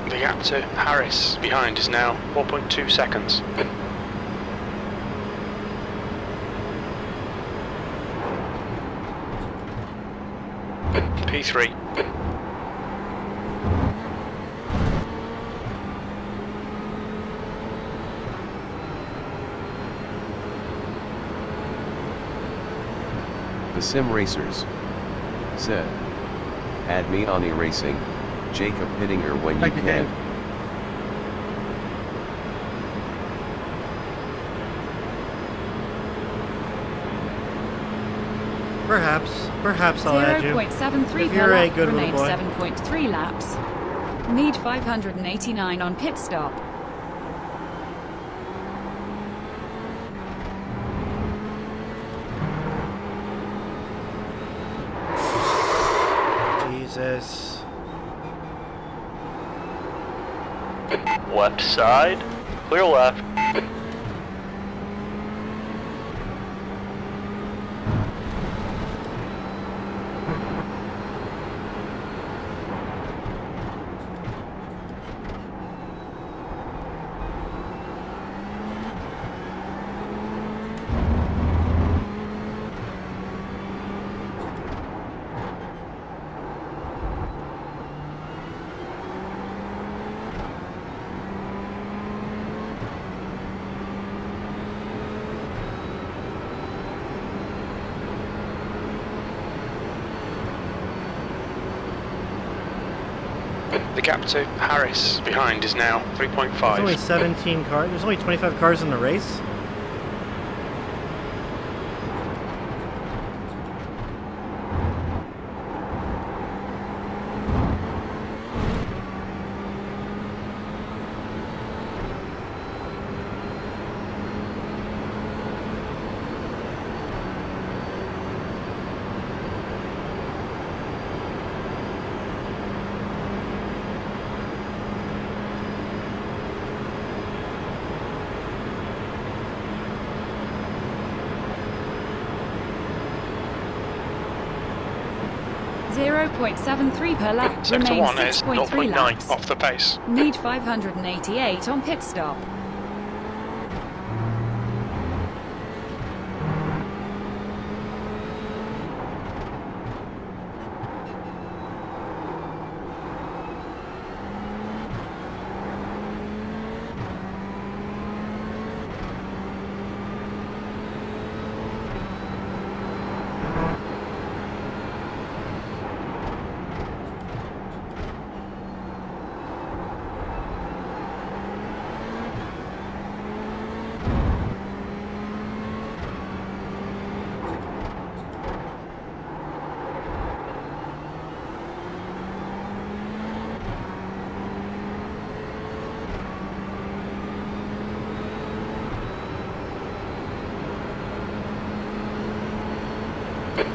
The gap to Harris behind is now 4.2 seconds. P3. The Sim Racers said, add me on iRacing, Jacob Pittinger when you can. Perhaps I'll add you. 0.73 If you're a good remain little boy. 7.3 laps. Need 589 on pit stop. Jesus. Left side, clear left. The gap to Harris behind is now 3.5. There's only 17 cars. There's only 25 cars in the race. .73 per lap. Sector Remains 1 is 6.3 laps. 0.9 off the pace. Need 588 on pit stop.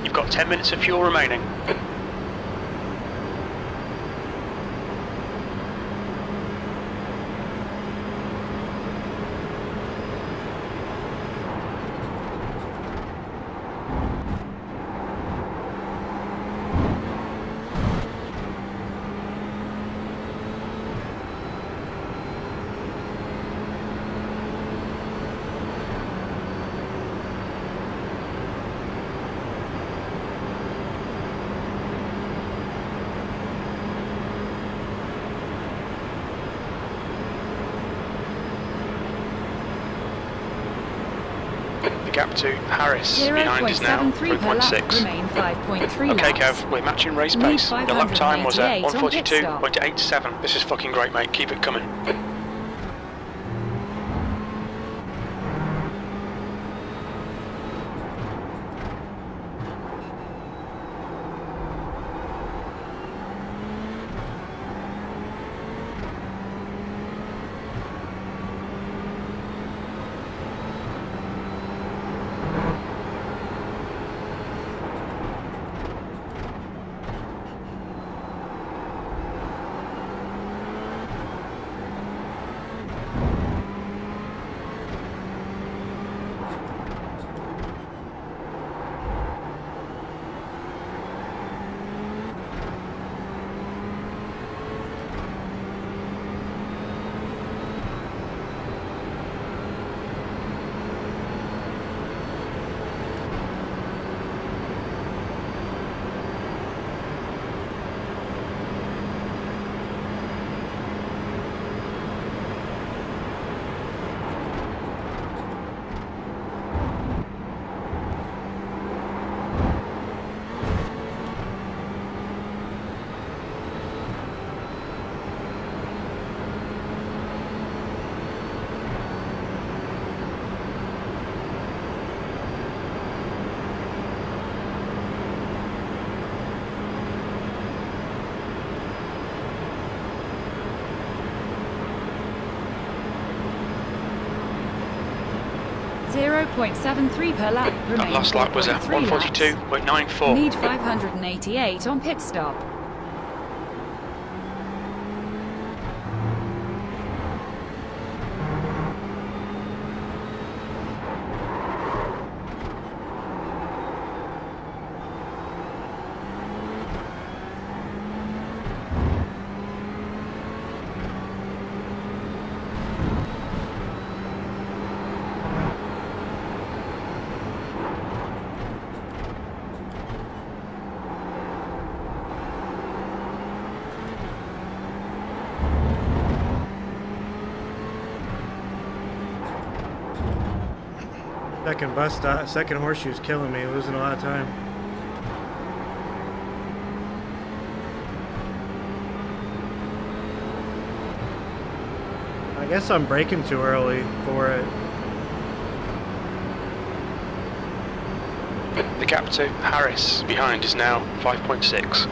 You've got 10 minutes of fuel remaining. The gap to Harris behind is now 3.6. Remain 5.3 Okay, laps. Kev, we're matching race Need pace. The lap time was at 588 on pit stop. 142.87. This is fucking great, mate. Keep it coming. 0.73 per lap. That Remain last lap was at 142.94. Need 588 on pit stop. Second bus stop, second horseshoe's killing me, losing a lot of time. I guess I'm braking too early for it. The gap to Harris behind is now 5.6.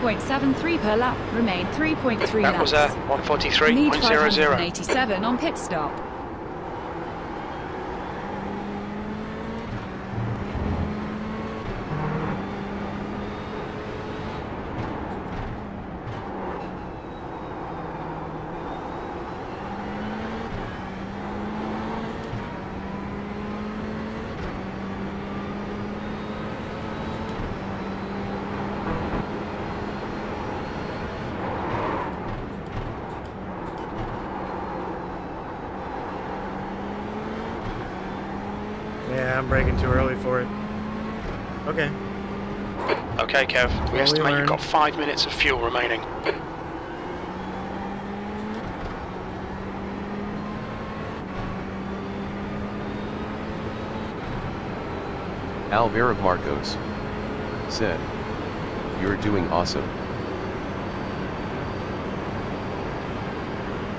.73 per lap. Remain 3.3 laps. That was 143.00. Need 587 on pit stop. Yeah, I'm braking too early for it. Okay. Okay, Kev, we estimate you've got 5 minutes of fuel remaining. Alvaro Marcos said, "You're doing awesome."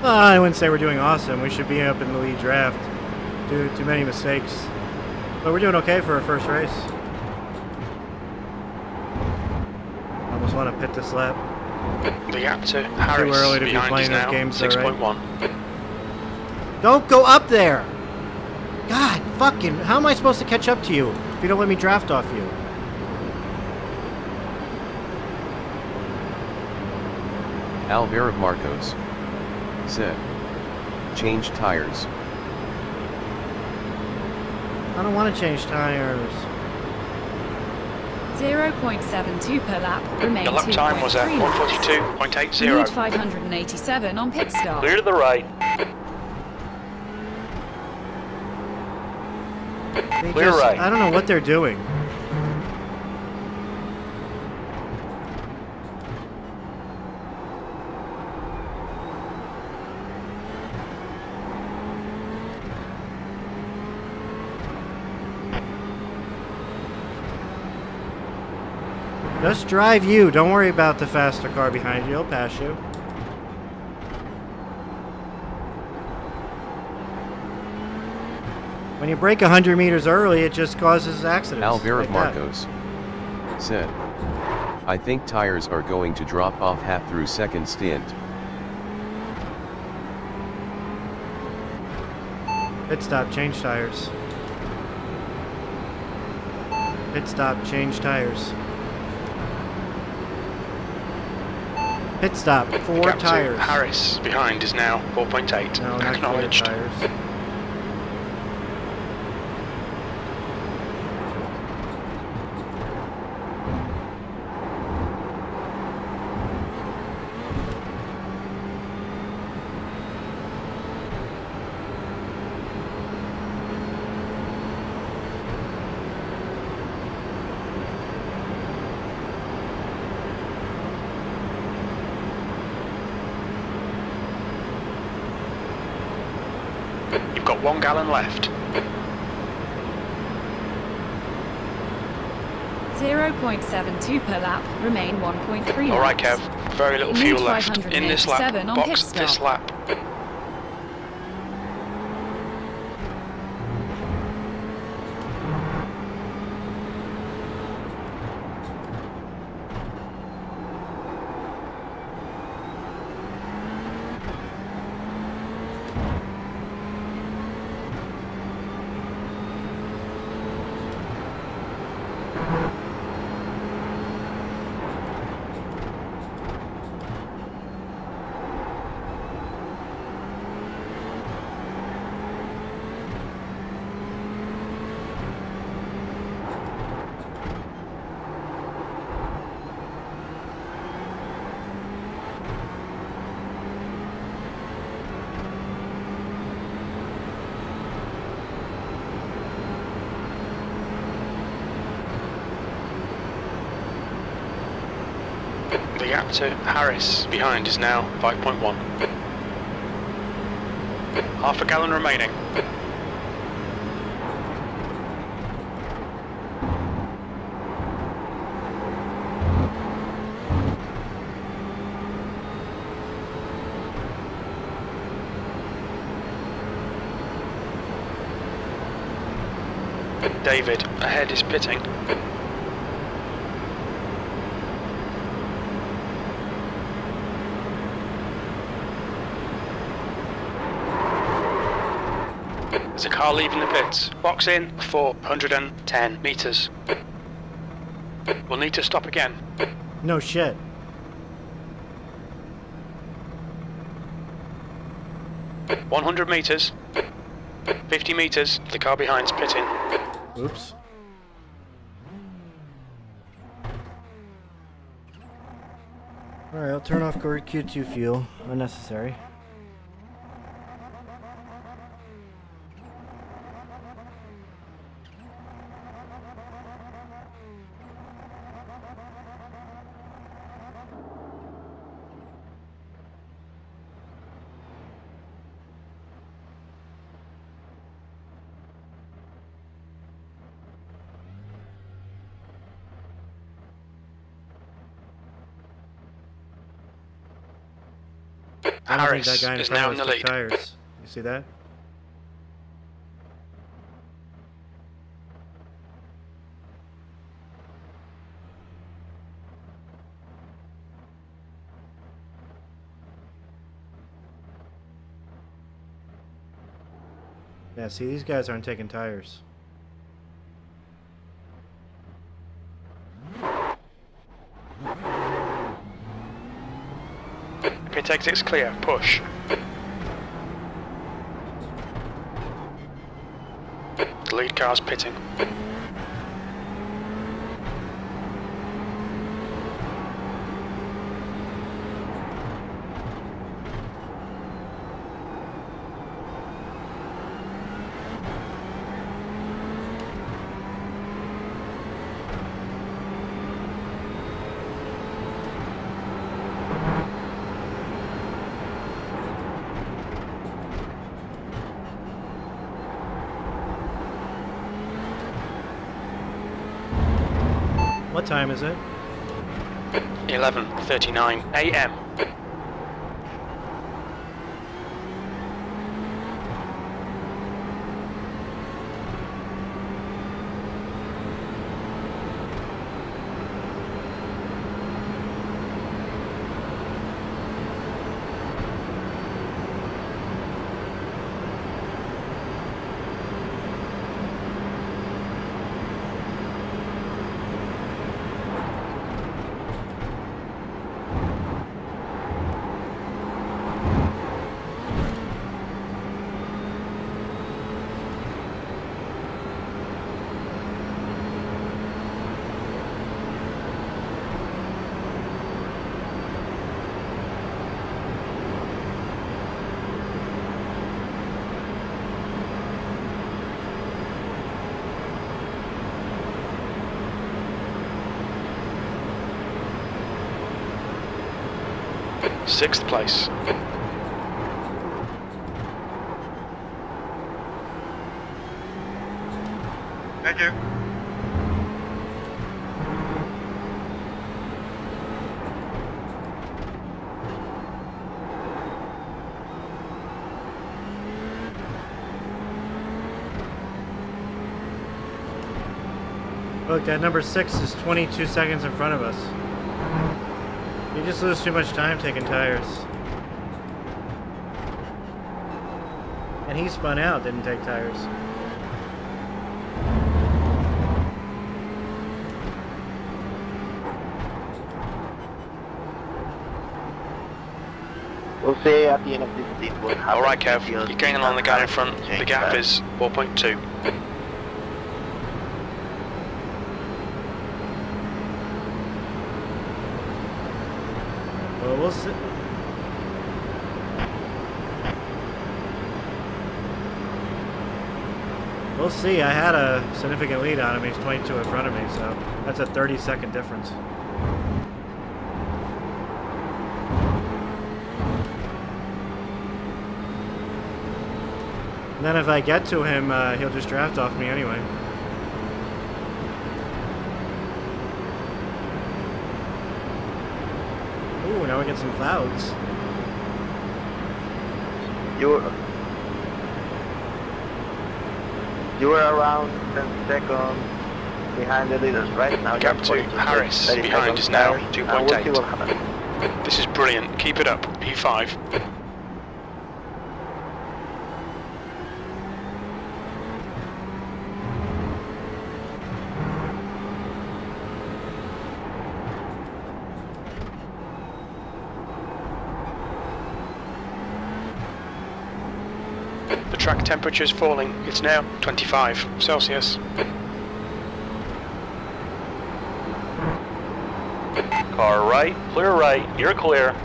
I wouldn't say we're doing awesome. We should be up in the lead draft. Too many mistakes. But we're doing okay for our first race. I almost want to pit this lap. The gap to Harris too early to be behind playing is those now games, though, 6.1. right? Don't go up there! God, fucking, how am I supposed to catch up to you if you don't let me draft off you? Alvaro Marcos said, "Change tires." I don't want to change tires. 0.72 per lap. Remain The lap time was at 142.80. Need 587 on pit stop. Clear to the right. Clear right. I don't know what they're doing. Just drive you. Don't worry about the faster car behind you. It'll pass you. When you brake 100 meters early, it just causes accidents. Alvaro like Marcos said, "I think tires are going to drop off half through second stint." Pit stop, change tires. Pit stop, change tires. Pit stop, 4 Gap tires. to Harris behind is now 4.8. No, not 4 Acknowledged. tires. got 1 gallon left. 0.72 per lap, remain 1.3 laps. Alright Kev, very little fuel left in this lap, 587 on box pit this stop. lap. The gap to Harris behind is now 5.1. Half a gallon remaining. David, ahead is pitting. There's a car leaving the pits. Box in 410 meters. We'll need to stop again. No shit. $100 meters. 50 meters. The car behind's pitting. Oops. Alright, I'll turn off Q2 fuel. Unnecessary. Harris that guy in is front now of in the us took lead. tires. You see that? Yeah, see, these guys aren't taking tires. Pit exit's clear. Push. The lead car's pitting. What time is it? 11:39 a.m. Sixth place. Roger. Look, that number 6 is 22 seconds in front of us. You just lose too much time taking tires. And he spun out, didn't take tires. We'll see at the end of this stint what happens. Alright, Kev, you're gaining on the guy in front. The gap is 4.2. Well, we'll see. We'll see. I had a significant lead on him. He's 22 in front of me, so that's a 30-second difference. And then if I get to him, he'll just draft off me anyway. Ooh, now we get some clouds. You were around 10 seconds behind the leaders, right? Now Gap 2, Harris behind is now 2.8. This is brilliant. Keep it up. P5. The track temperature is falling. It's now 25 Celsius. Car right, clear right, you're clear.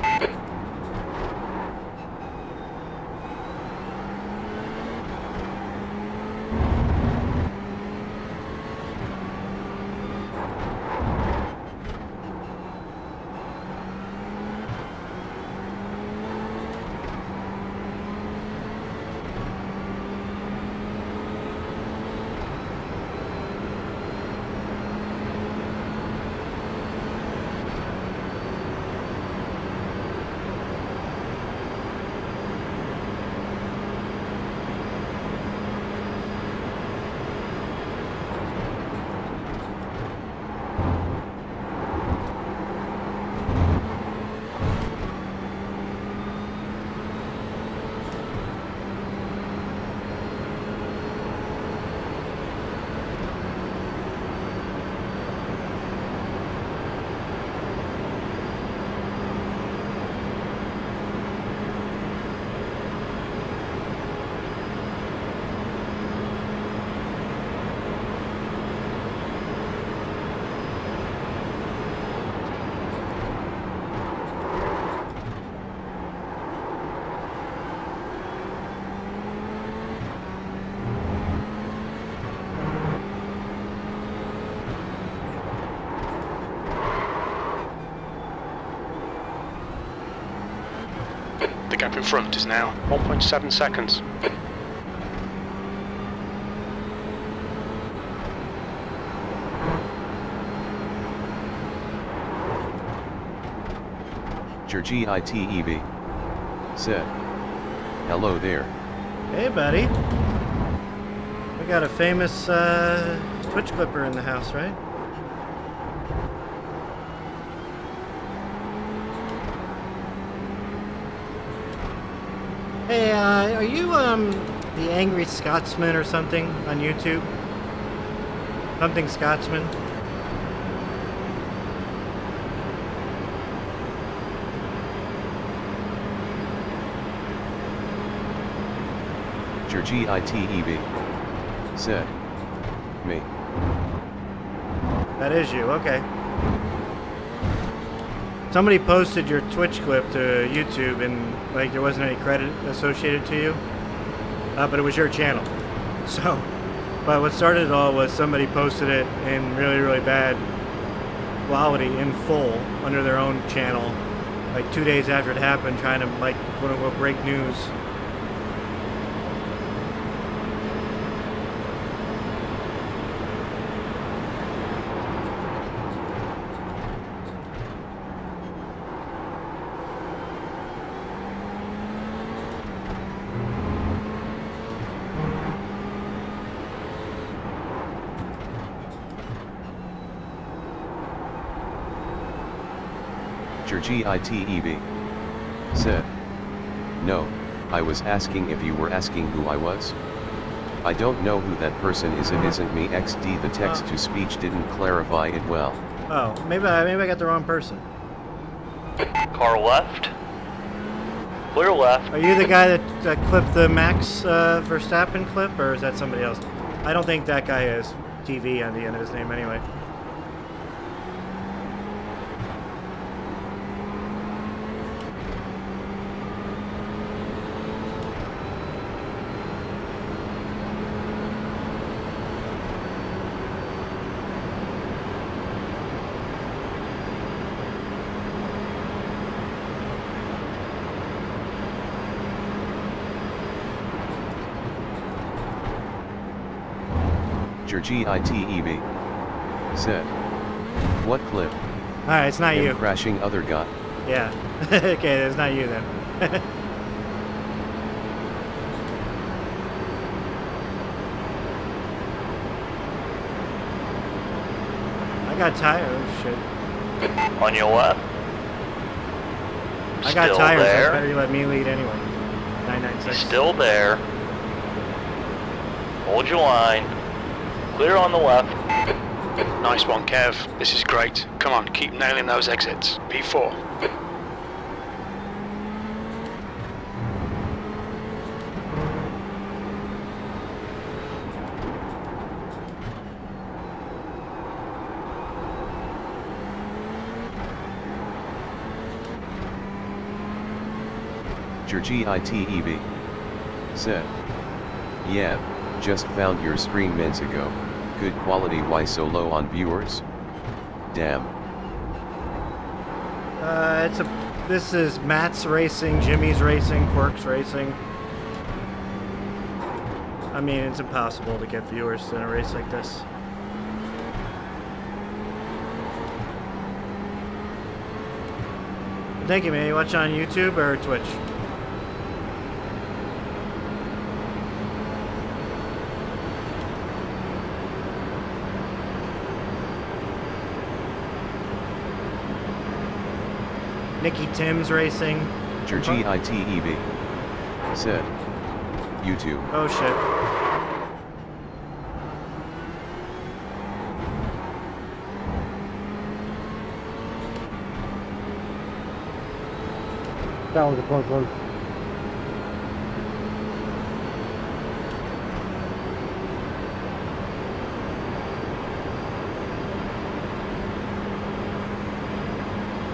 The gap in front is now 1.7 seconds. GITEB said, "Hello there." Hey, buddy. We got a famous Twitch clipper in the house, right? Hey, are you the Angry Scotsman or something on YouTube? Something Scotsman? GITEB said, "Me." That is you, okay. Somebody posted your Twitch clip to YouTube and like there wasn't any credit associated to you, but it was your channel. So, but what started it all was somebody posted it in really, really bad quality in full under their own channel, like 2 days after it happened, trying to like quote unquote break news. JerGITEB said, "No, I was asking if you were asking who I was. I don't know who that person is. It isn't me. XD. The text-to-speech didn't clarify it well." Oh, maybe I got the wrong person. Car left. Clear left. Are you the guy that clipped the Max Verstappen clip, or is that somebody else? I don't think that guy has TV on the end of his name anyway. JerGITEB said, "What clip?" Alright, it's not Him you. Crashing other guy. Yeah. Okay, it's not you then. I got tired. Oh shit. On your left. I got Still tired, so there. it's better you let me lead anyway. 996. Still there. Hold your line. Clear on the left. Nice one, Kev. This is great. Come on, keep nailing those exits. P4. JerGITEB said, "Yeah, just found your stream minutes ago. Good quality. Why so low on viewers? Damn." This is Matt's Racing, Jimmy's Racing, Quirk's Racing. I mean, it's impossible to get viewers in a race like this. Thank you, man. You watch on YouTube or Twitch? Nicky Tim's Racing. JerGITEB said, "YouTube." Oh shit. That was a close one.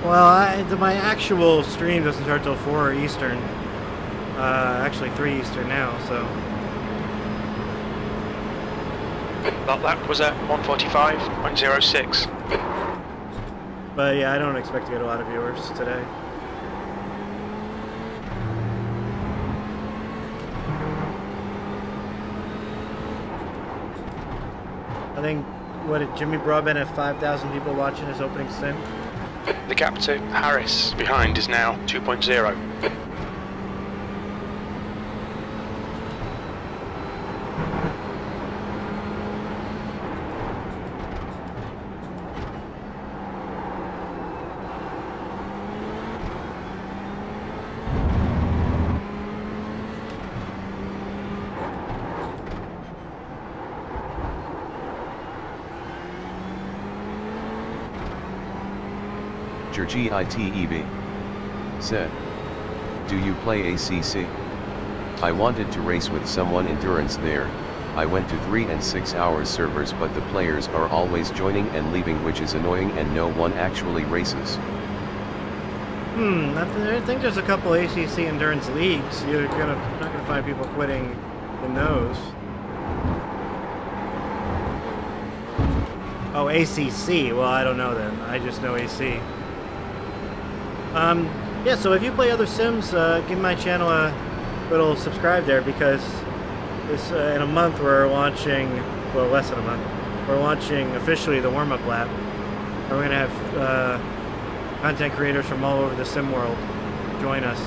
Well, my actual stream doesn't start till 4 Eastern. Actually 3 Eastern now, so. That lap was at 145.06. But yeah, I don't expect to get a lot of viewers today. I think, what did Jimmy Broadbent have 5,000 people watching his opening stint? The gap to Harris behind is now 2.0. JerGITEB said, "Do you play ACC? I wanted to race with someone endurance there. I went to 3 and 6 hours servers, but the players are always joining and leaving, which is annoying, and no one actually races." I think there's a couple ACC endurance leagues. You're not gonna find people quitting in those. Oh, ACC. Well, I don't know then. I just know AC. Yeah, so if you play other sims, give my channel a little subscribe there, because this in a month we're launching, well, less than a month, we're launching officially the Warmup Lap. And we're going to have content creators from all over the sim world join us.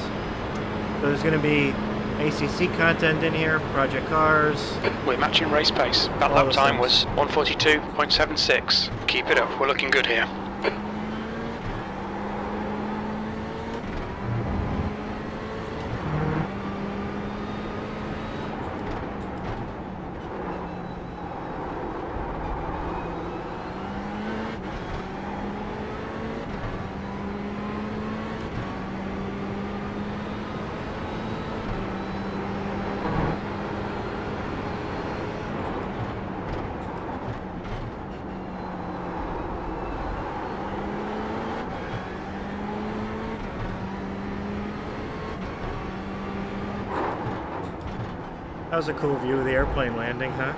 So there's going to be ACC content in here, Project Cars. We're matching race pace. That lap time was 142.76. Keep it up, we're looking good here. That was a cool view of the airplane landing, huh?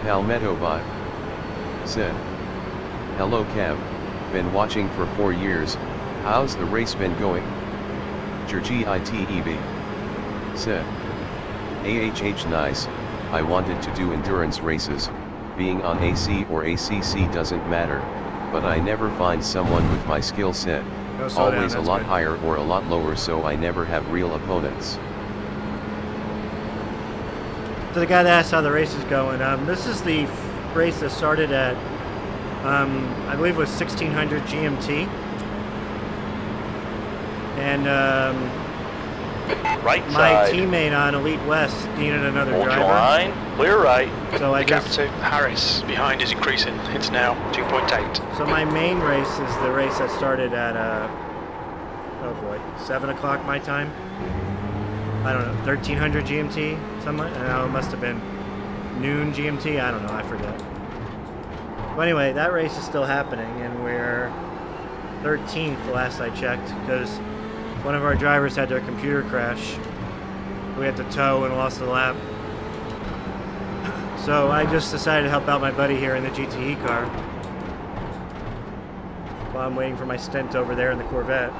Palmetto Vibe said, "Hello Kev, been watching for 4 years, how's the race been going?" JerGITEV said, "AHH nice, I wanted to do endurance races, being on AC or ACC doesn't matter, but I never find someone with my skill set, always a lot higher or a lot lower, so I never have real opponents." To the guy that asked how the race is going, this is the race that started at, I believe it was 1600 GMT. And right my side. teammate on Elite West needed another Hold driver. your line, clear right. So I The gap just, to Harris behind is increasing. It's now 2.8. so my main race is the race that started at, oh boy, 7 o'clock my time. I don't know, 1300 GMT, something. No, it must have been noon GMT. I don't know, I forget. But anyway, that race is still happening, and we're 13th last I checked, because one of our drivers had their computer crash. We had to tow and lost the lap. So I just decided to help out my buddy here in the GTE car while I'm waiting for my stint over there in the Corvette.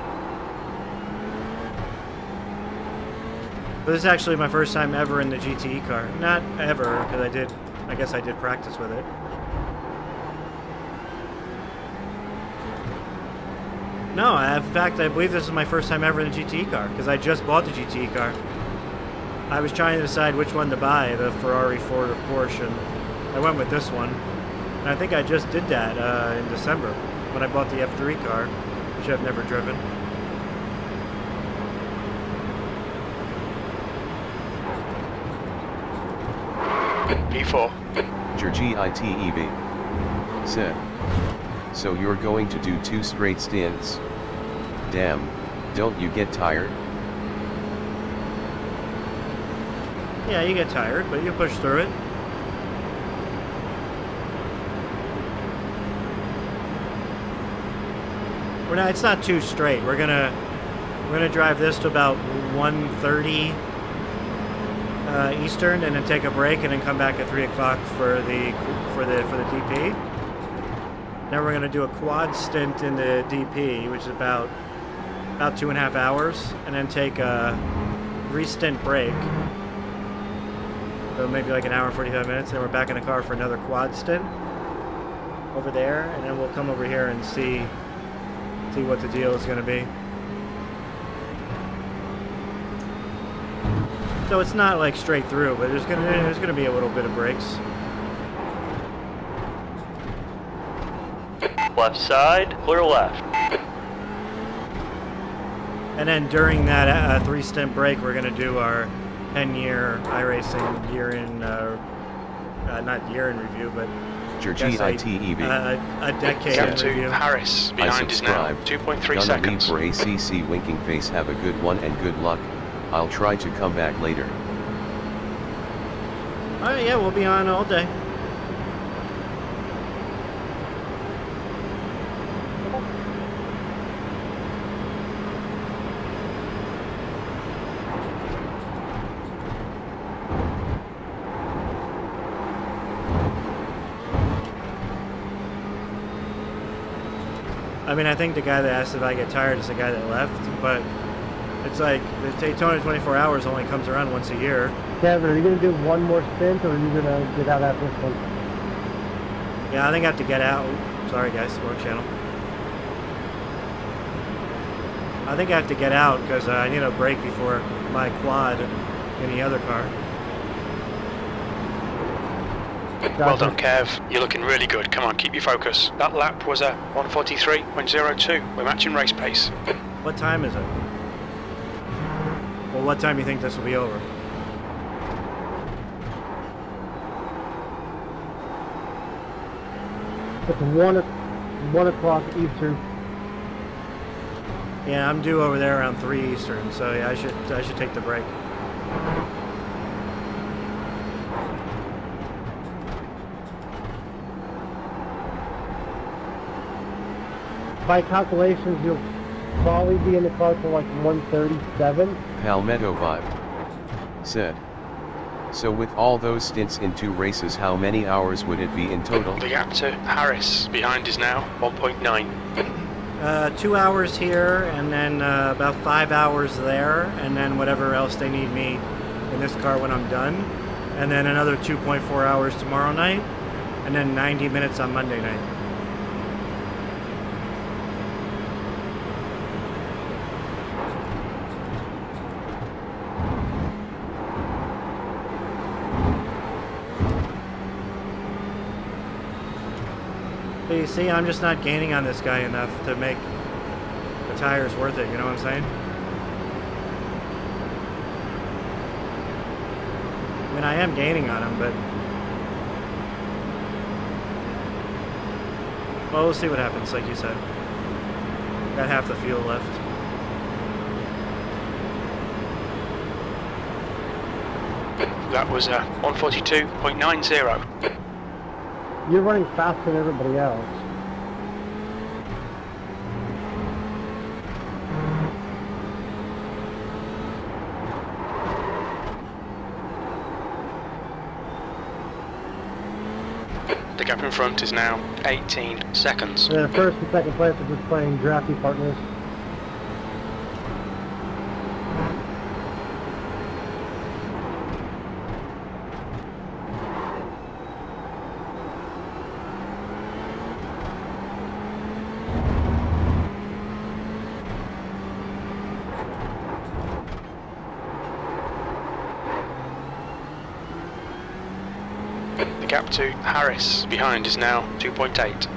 But this is actually my first time ever in the GTE car. Not ever, because I guess I did practice with it. No, in fact, I believe this is my first time ever in the GTE car, because I just bought the GTE car. I was trying to decide which one to buy, the Ferrari, Ford, or Porsche, and I went with this one. And I think I just did that in December, when I bought the F3 car, which I've never driven. P4. JerGITEV said, "So you're going to do 2 straight stints? Damn, don't you get tired?" Yeah, you get tired, but you push through it. It's not 2 straight. We're gonna drive this to about 1:30 Eastern, and then take a break, and then come back at 3 o'clock for the DP. Then we're gonna do a quad stint in the DP, which is about 2.5 hours, and then take a re-stint break. So maybe like an hour and 45 minutes, and then we're back in the car for another quad stint over there, and then we'll come over here and see what the deal is going to be. So it's not like straight through, but there's gonna be a little bit of breaks. Left side, clear left. And then during that 3 stint break, we're going to do our 10-year iRacing year-in, not year-in review, but JerGITEV. A decade Gap in to review. Harris behind is now 2.3 Gonna leave seconds. for ACC. Winking face. Have a good one and good luck. I'll try to come back later. Alright, yeah, we'll be on all day. I mean, I think the guy that asked if I get tired is the guy that left, but it's like the Daytona 24 hours only comes around once a year. Kevin, are you going to do one more stint, or are you going to get out after this one? Yeah, I think I have to get out. Sorry, guys, wrong channel. I think I have to get out because I need a break before my quad in the other car. Well done, Kev. You're looking really good. Come on, keep your focus. That lap was a 1:43.02. We're matching race pace. What time is it? Well, what time do you think this will be over? It's 1 o'clock Eastern. Yeah, I'm due over there around 3 Eastern, so yeah, I should take the break. by calculations, you'll probably be in the car for like 137. Palmetto Vibe said. So with all those stints in 2 races, how many hours would it be in total? The gap to Harris behind is now 1.9. 2 hours here, and then about 5 hours there, and then whatever else they need me in this car when I'm done. And then another 2.4 hours tomorrow night, and then 90 minutes on Monday night. But you see, I'm just not gaining on this guy enough to make the tires worth it, you know what I'm saying? I mean, I am gaining on him, but... well, we'll see what happens, like you said. Got half the fuel left. That was 142.90. You're running faster than everybody else. The gap in front is now 18 seconds. And first and second place are just playing drafty partners. The gap to Harris behind is now 2.8.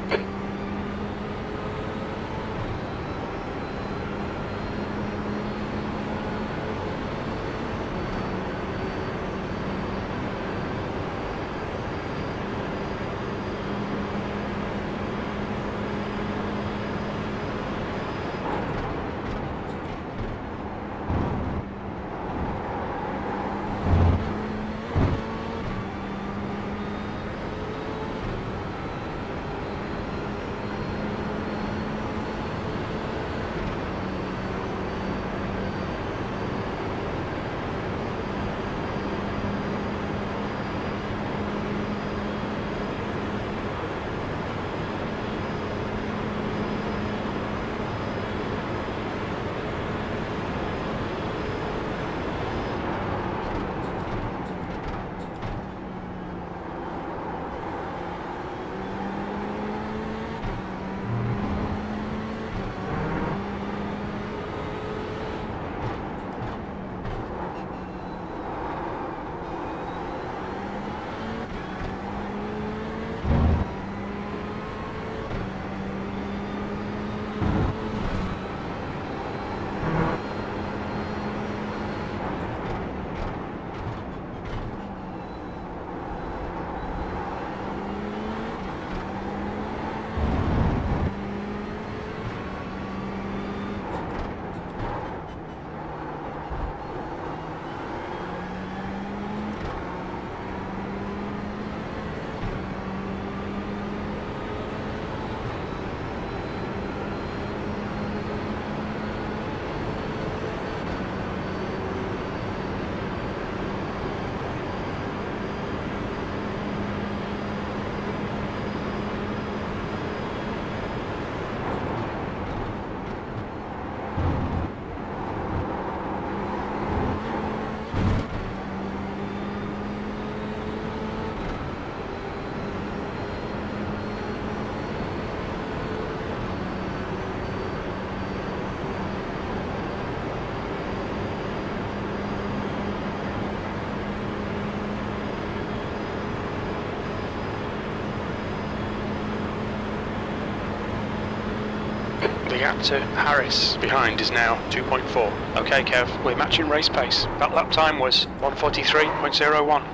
The gap to Harris behind is now 2.4. Okay, Kev, we're matching race pace. That lap time was 143.01.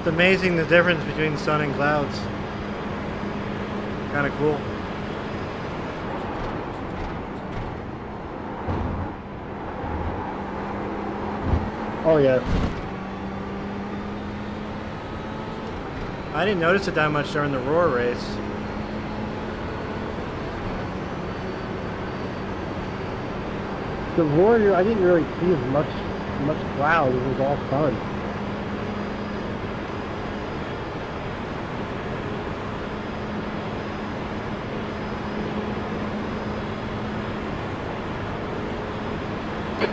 amazing the difference between sun and clouds. Kind of cool. Oh yeah. I didn't notice it that much during the Roar race. The Warrior, I didn't really see as much cloud. It was all sun.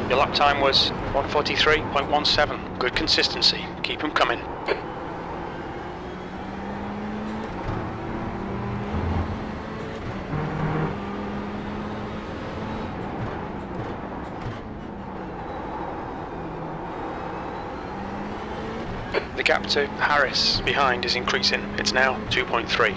Your lap time was 1:43.17. Good consistency. Keep them coming. The gap to Harris behind is increasing. It's now 2.3.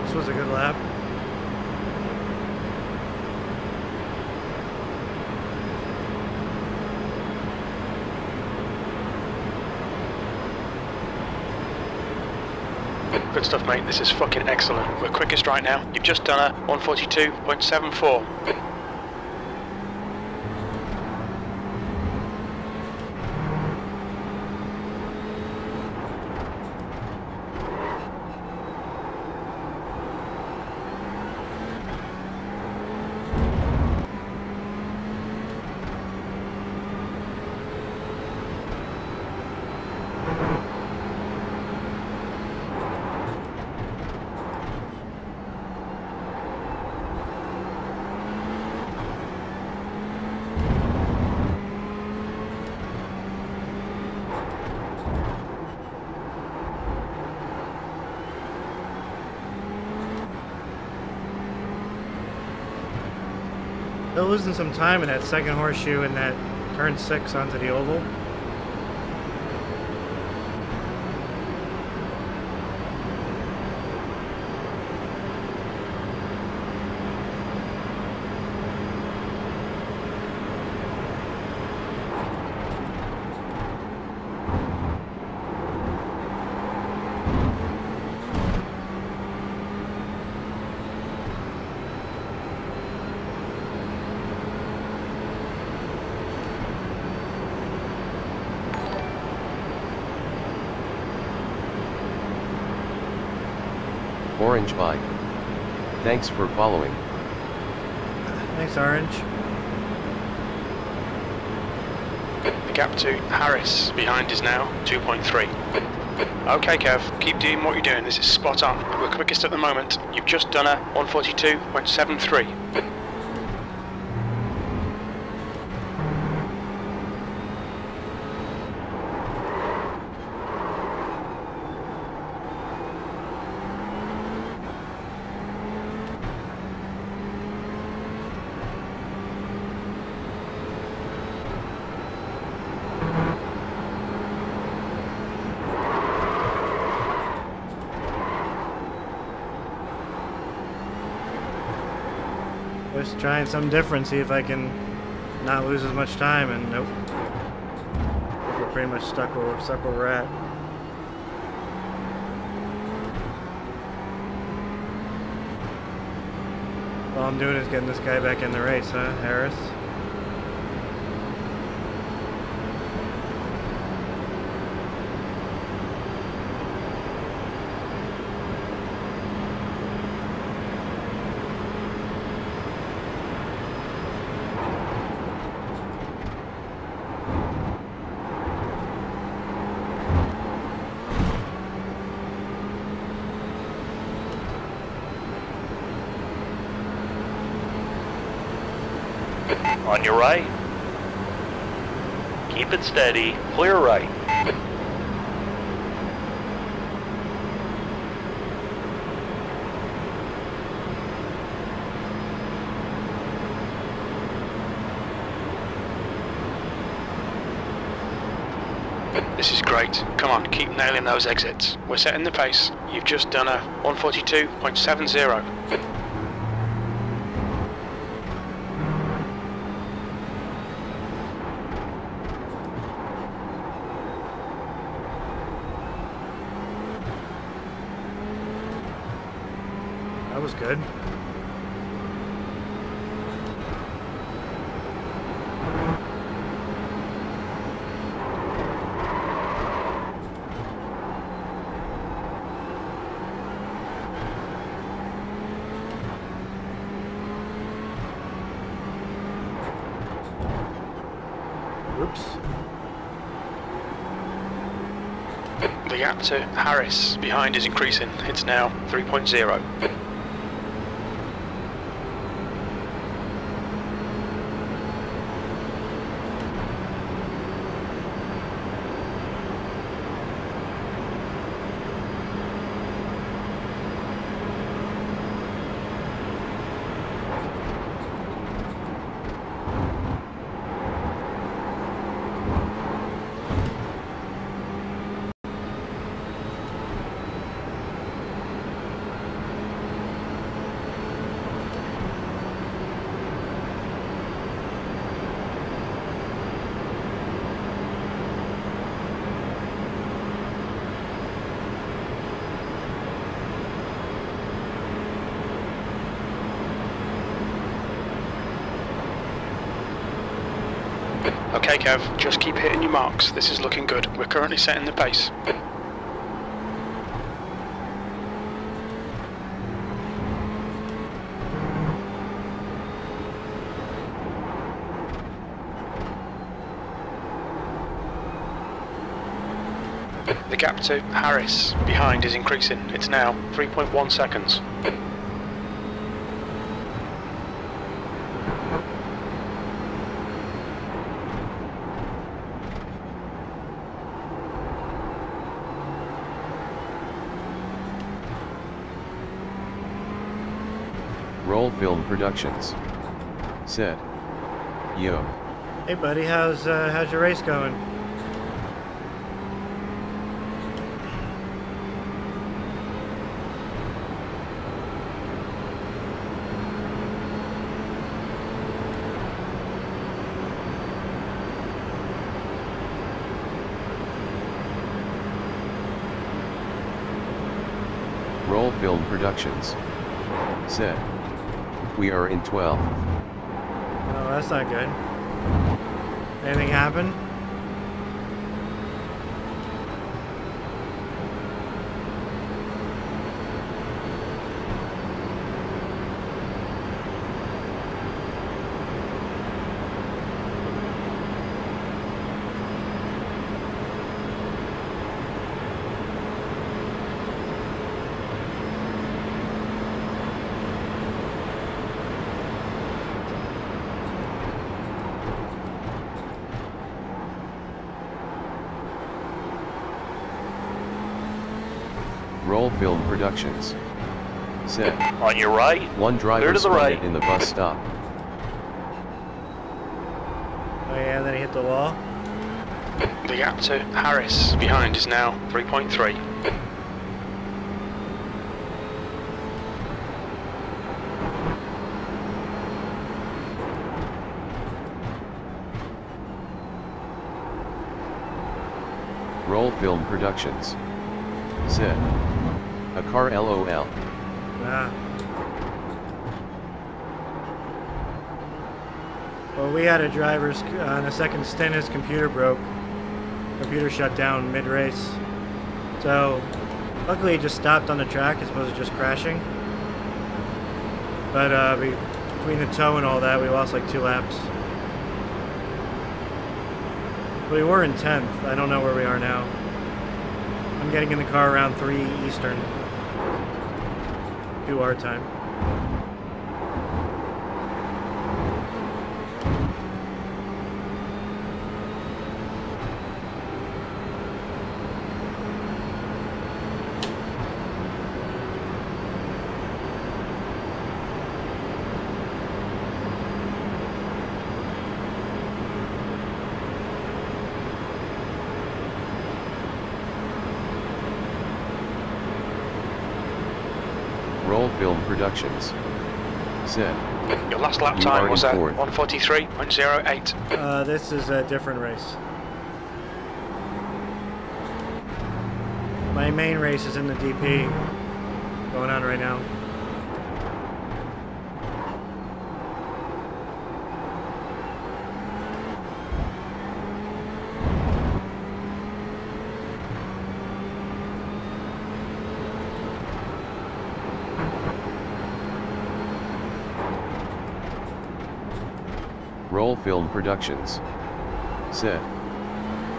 This was a good lap. Good stuff, mate. This is fucking excellent. We're quickest right now. You've just done a 1:42.74. They're losing some time in that second horseshoe in that turn 6 onto the oval. Orange Bike. Thanks for following. Thanks, Orange. The gap to Harris behind is now 2.3. Okay, Kev, keep doing what you're doing. This is spot on. We're quickest at the moment. You've just done a 1:42.73. Just trying something different, see if I can not lose as much time, and nope. We're pretty much stuck where we're at. All I'm doing is getting this guy back in the race, huh, Harris? On your right. Keep it steady. Clear right. This is great. Come on, keep nailing those exits. We're setting the pace. You've just done a 142.70. That was good. Oops. The gap to Harris behind is increasing. It's now 3.0. Okay, Kev, just keep hitting your marks. This is looking good. We're currently setting the pace. The gap to Harris behind is increasing. It's now 3.1 seconds. Roll Film Productions. Said. Yo. Hey buddy, how's your race going? Roll Film Productions. Said. We are in 12. Oh, that's not good. Anything happen? Roll Film Productions. Said. On your right. One driver Clear to the spotted right. in the bus stop. Oh yeah, then he hit the wall. The gap to Harris behind is now 3.3. Roll Film Productions. Said. A car LOL. Ah. Well, we had a driver's on a second stint. His computer broke. Computer shut down mid-race. So, luckily he just stopped on the track as opposed to just crashing. But between the tow and all that, we lost like 2 laps. We were in 10th. I don't know where we are now. I'm getting in the car around 3 Eastern. 2 our time. Film Productions. Said. Your last lap You time are was in at fourth. 1:43.08. This is a different race. My main race is in the DP, going on right now. Roll Film Productions. Said.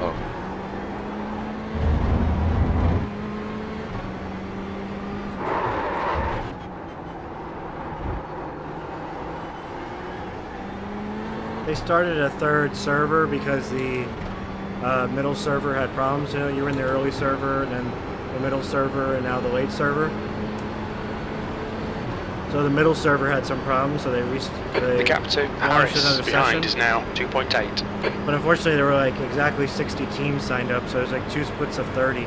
Oh. They started a third server because the middle server had problems. You know, you were in the early server, and then the middle server, and now the late server. So the middle server had some problems, so The gap to Harris behind is now 2.8. But unfortunately, there were like exactly 60 teams signed up, so there's like 2 splits of 30.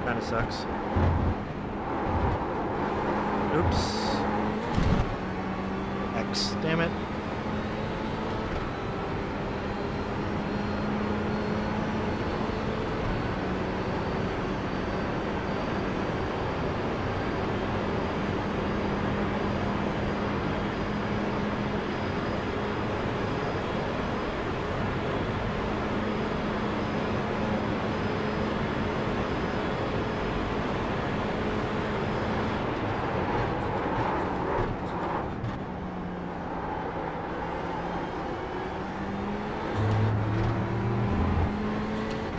Kind of sucks. Oops. X, damn it.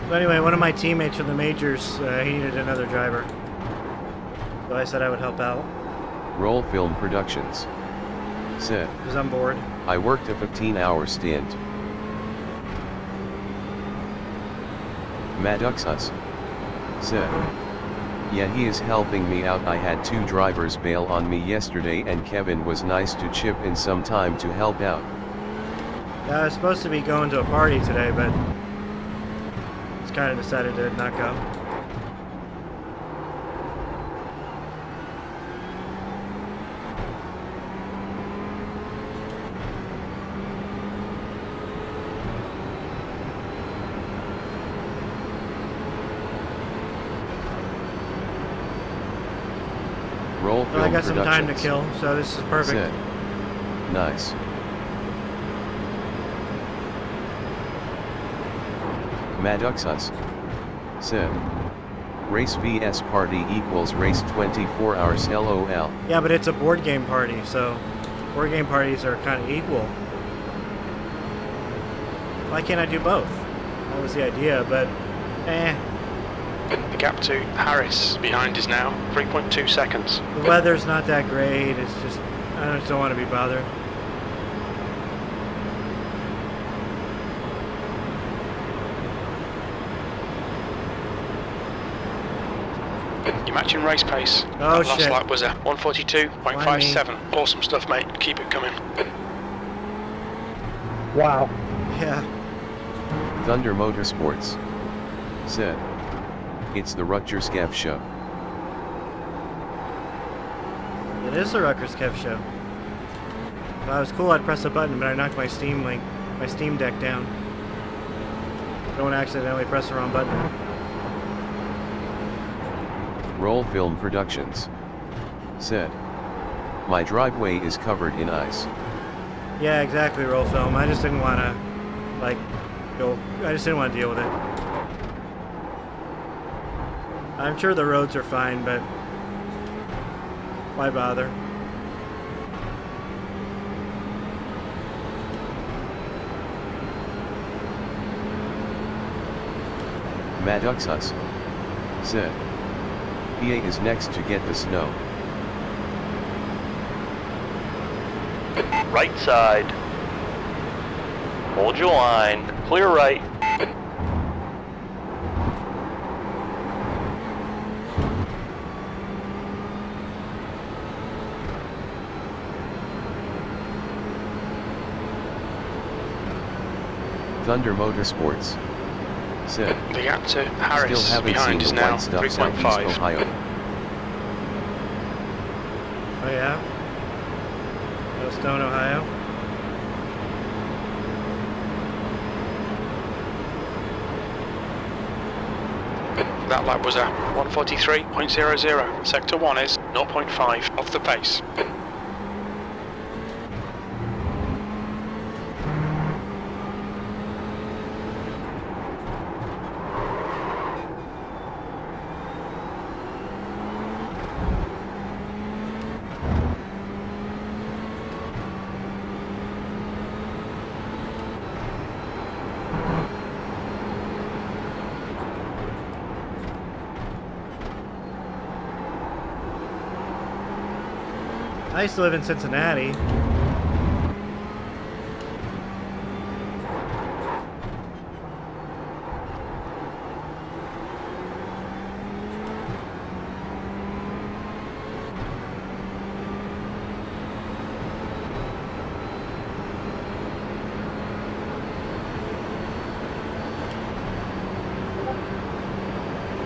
So anyway, one of my teammates from the majors, he needed another driver. So I said I would help out. Roll Film Productions. Said. Because I'm bored. I worked a 15-hour stint. Maduxus. Said. Yeah, he is helping me out. I had 2 drivers bail on me yesterday and Kevin was nice to chip in some time to help out. Yeah, I was supposed to be going to a party today, but just kind of decided to not go. Roll Well, Film I got some time to Productions. kill, so this is perfect. Said. Nice. Maduxus. Said. Race vs party equals race 24 hours LOL. Yeah, but it's a board game party, so board game parties are kind of equal. Why can't I do both? That was the idea, but The gap to Harris behind is now 3.2 seconds. the weather's not that great. It's just, I just don't want to be bothered. Your matching race pace. Oh, That last shit. lap was at 1:42.57. Awesome stuff, mate. Keep it coming. Wow. Yeah. Thunder Motorsports. Said. It's the RutgersKev Show. It is the RutgersKev Show. If I was cool, I'd press a button, but I knocked my Steam Deck down. Don't accidentally press the wrong button. Roll Film Productions. Said. My driveway is covered in ice. Yeah, exactly, roll film. I just didn't want to, like, go. I just didn't want to deal with it. I'm sure the roads are fine, but why bother? Maduxus. Said. PA is next to get the snow. Right side. Hold your line. Clear right. Thunder Motorsports. Said. The gap to Harris Still haven't seen behind is the now white stuff Southeast 3.5. Ohio. Oh yeah? Yellowstone, Ohio. That lap was a 1:43.00. Sector 1 is 0.5 off the pace. I used to live in Cincinnati.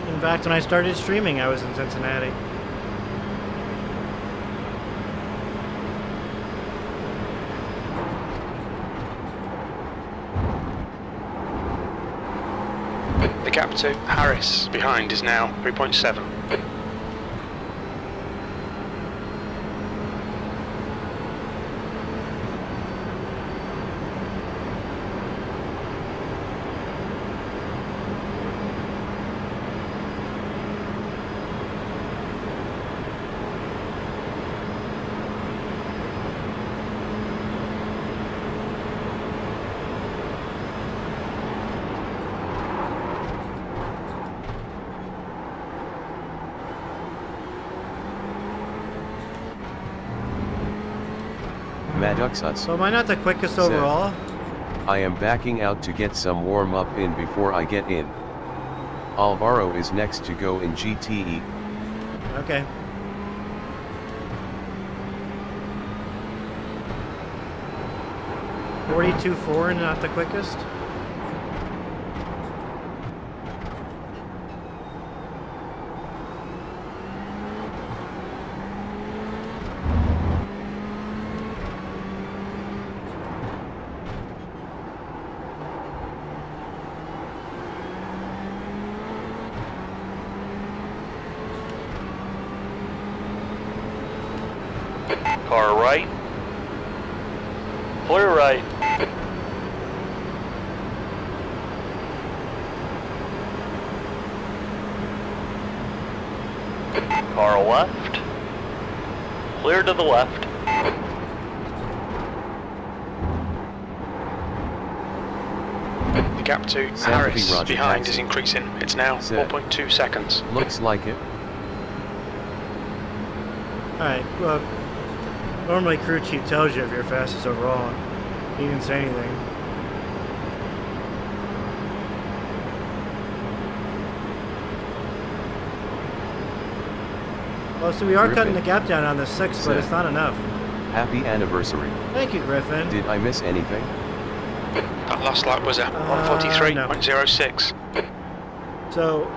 In fact, when I started streaming, I was in Cincinnati. The gap to Harris behind is now 3.7. So am I not the quickest overall? I am backing out to get some warm up in before I get in. Alvaro is next to go in GTE. Okay. .42.4 not the quickest? Car right. Clear right. Car left. Clear to the left. The gap to Harris behind is increasing. It's now 4.2 seconds. Looks like it. Alright, well, normally crew chief tells you if you're fastest overall. He didn't say anything. Well, so we are cutting the gap down on the 6th, but it's not enough. Happy anniversary. Thank you, Griffin. Did I miss anything? That last lap was a 1:43.06. So,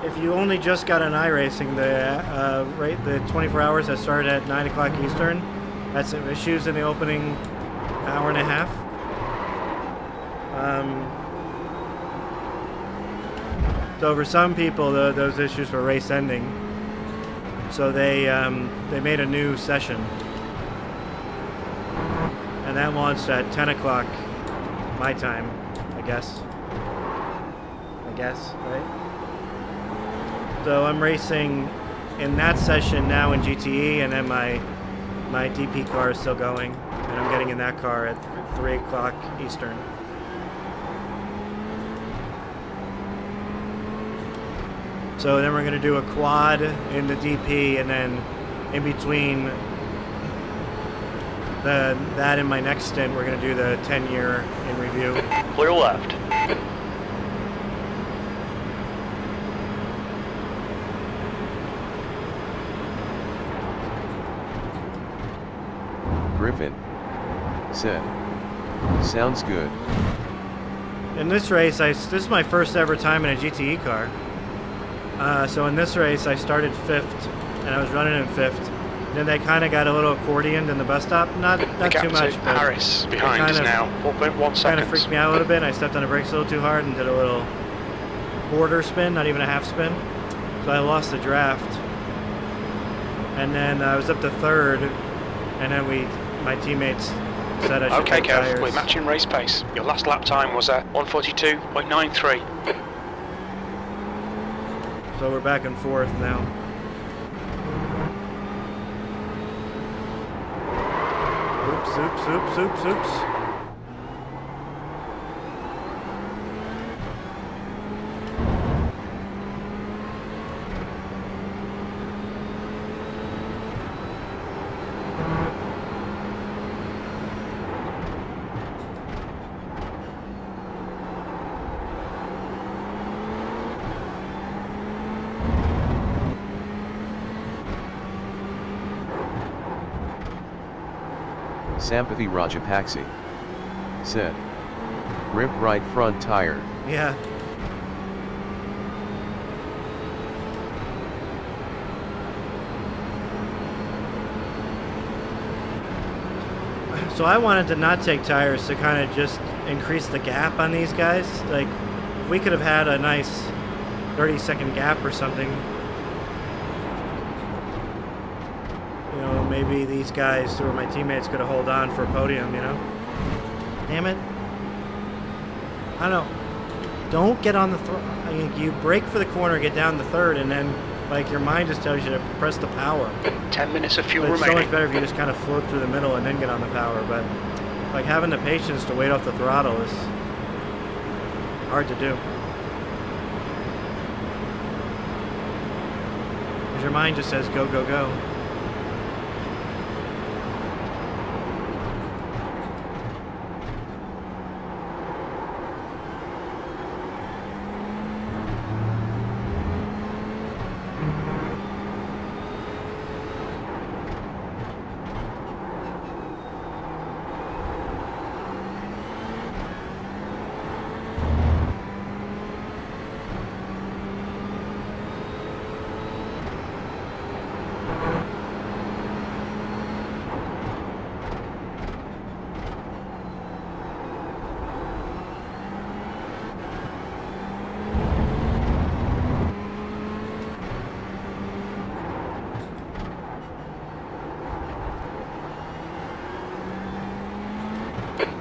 if you only just got an iRacing, the 24 hours that started at 9 o'clock Eastern, had some issues in the opening hour and a half. So for some people, those issues were race ending. So they made a new session, and that launched at 10 o'clock my time, I guess, right? So I'm racing in that session now in GTE, and then my DP car is still going, and I'm getting in that car at 3 o'clock Eastern. So then we're going to do a quad in the DP, and then in between that and my next stint, we're going to do the 10-year in review. Clear left. Griffin said, sounds good. In this race, this is my first ever time in a GTE car. So in this race, I started 5th, and I was running in 5th. Then they kind of got a little accordioned in the bus stop. Not too much. But Harris behind is now 4.1 seconds. Kind of freaked me out a little bit. I stepped on the brakes a little too hard and did a little quarter spin, not even a half spin. So I lost the draft. And then I was up to third, and then my teammates said I should take tires. Okay, Kev, we're matching race pace. Your last lap time was 1:42.93. So we're back and forth now. Oops. Sampathy Rajapaksi said, "Rip right front tire." Yeah. So I wanted to not take tires to kind of just increase the gap on these guys. Like, if we could have had a nice 30-second gap or something, you know, maybe these guys or my teammates could have held on for a podium, you know? Damn it. I don't know. Don't get on the you brake for the corner, get down the third, and then, like, your mind just tells you to press the power. 10 minutes of fuel It's remaining. so much better if you just kind of float through the middle and then get on the power, but like having the patience to wait off the throttle is hard to do. Because your mind just says go, go, go.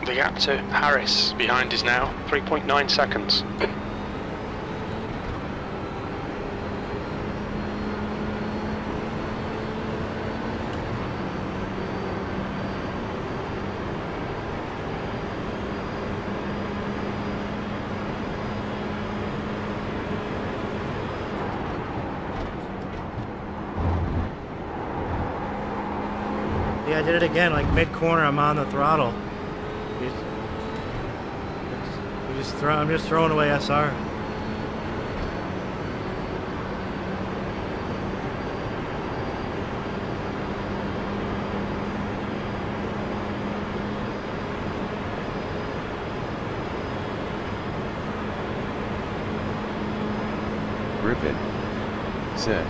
The gap to Harris behind is now 3.9 seconds. Yeah, I did it again, like mid-corner, I'm on the throttle. I'm just throwing away SR. Griffin said,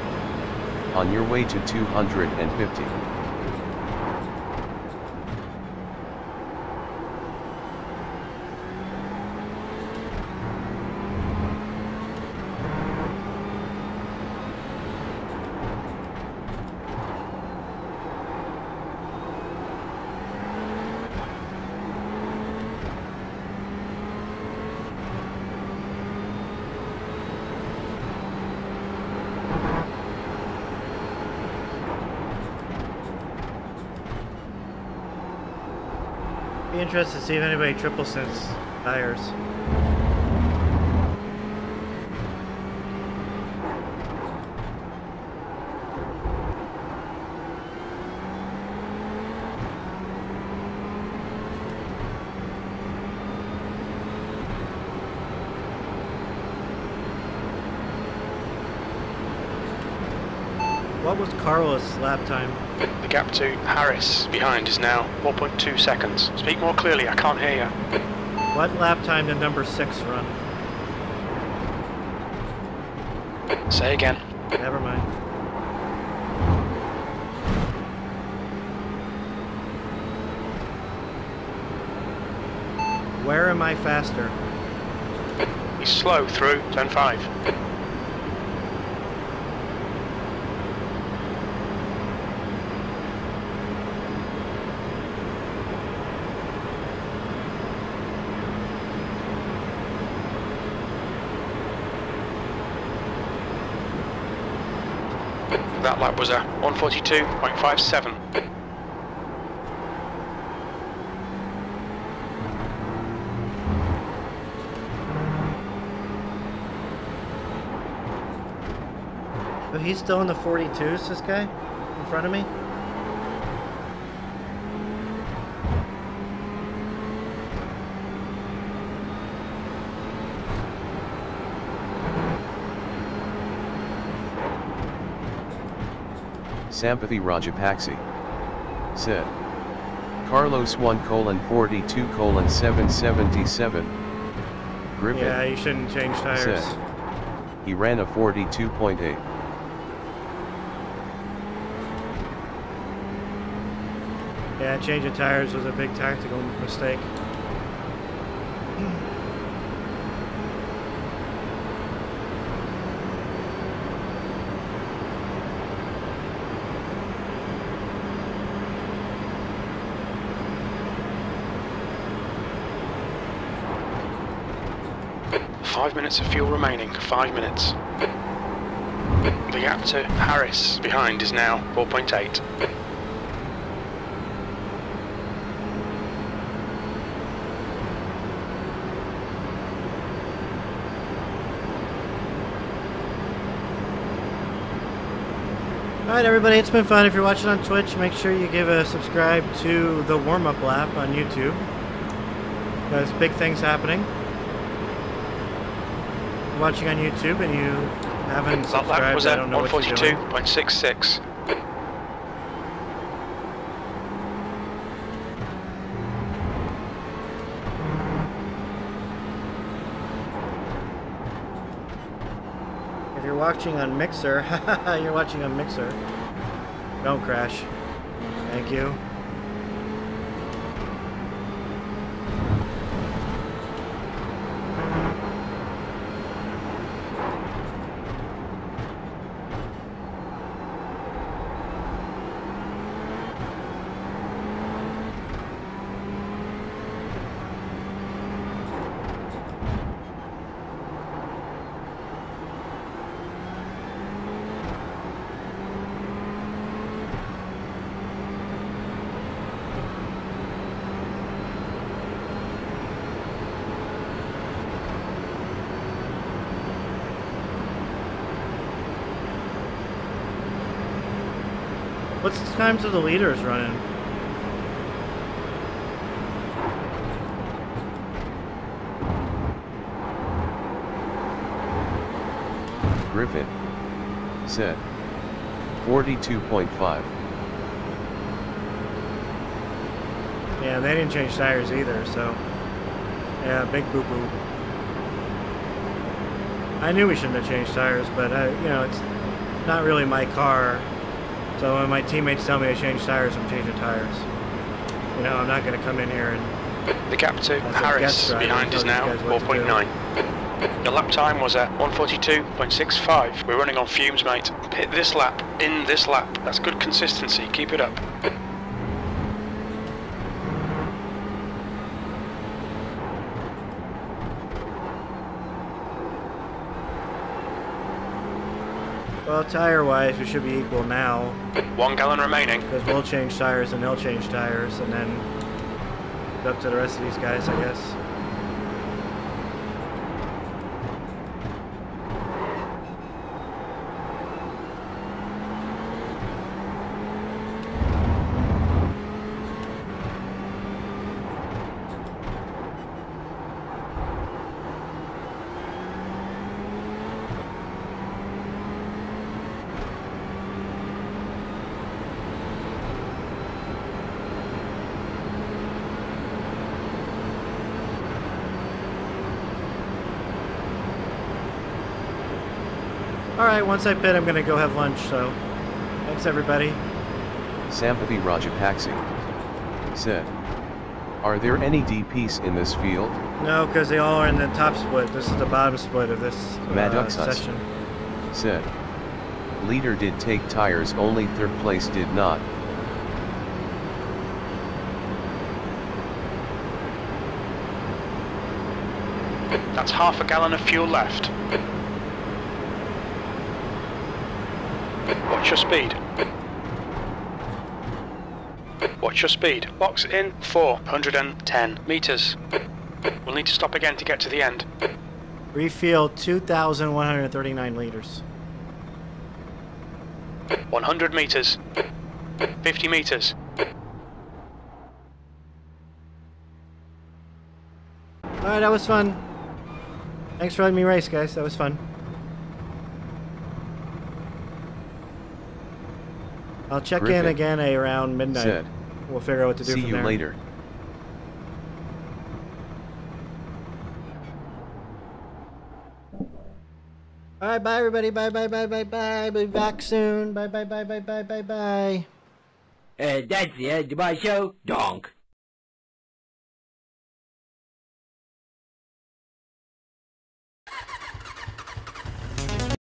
"On your way to 250. Be interested to see if anybody triple synths tires. What was Carlos' lap time? The gap to Harris behind is now 4.2 seconds. Speak more clearly, I can't hear you. What lap time did number 6 run? Say again. Never mind. Where am I faster? He's slow through, turn 5. That lap was a 142.57. But he's still in the 42s, this guy? In front of me? Sampathy Rajapaksi said. Carlos 1:42:777. Griffin. Yeah, you shouldn't change tires. Said. He ran a 42.8. Yeah, change of tires was a big tactical mistake. Five minutes of fuel remaining, 5 minutes. The gap to Harris behind is now 4.8. Alright everybody, it's been fun. If you're watching on Twitch, make sure you give a subscribe to the Warmup Lap on YouTube. There's big things happening. Watching on YouTube and you haven't That lap subscribed, was I at don't know what you're doing. 142.66. If you're watching on Mixer, you're watching on Mixer. Don't crash. Thank you. What's the times of the leaders running? Griffin said. 42.5. Yeah, they didn't change tires either, so... Yeah, big boo-boo. I knew we shouldn't have changed tires, but, you know, it's not really my car. So when my teammates tell me to change tires, I'm changing tires. You know, I'm not going to come in here and... The gap to Harris behind is now 4.9. Your lap time was at 142.65. We're running on fumes, mate. Hit this lap, in this lap. That's good consistency. Keep it up. Well, tire-wise, we should be equal now. 1 gallon remaining. Because we'll change tires and they'll change tires, and then it's up to the rest of these guys, I guess. Alright, once I pit, I'm going to go have lunch, so thanks everybody. Sampathy Rajapaksi said. Are there any DPs in this field? No, because they all are in the top split. This is the bottom split of this session. Said. Leader did take tires, only third place did not. That's half a gallon of fuel left. Watch your speed. Watch your speed. Box in 410 meters. We'll need to stop again to get to the end. Refuel 2,139 liters. 100 meters. 50 meters. Alright, that was fun. Thanks for letting me race, guys. That was fun. I'll check in again around midnight. Said. We'll figure out what to do from there. See you later. Alright, bye everybody. Bye, bye, bye, bye, bye. Be back soon. Bye, bye, bye, bye, bye, bye, bye. That's the end of my show. Donk.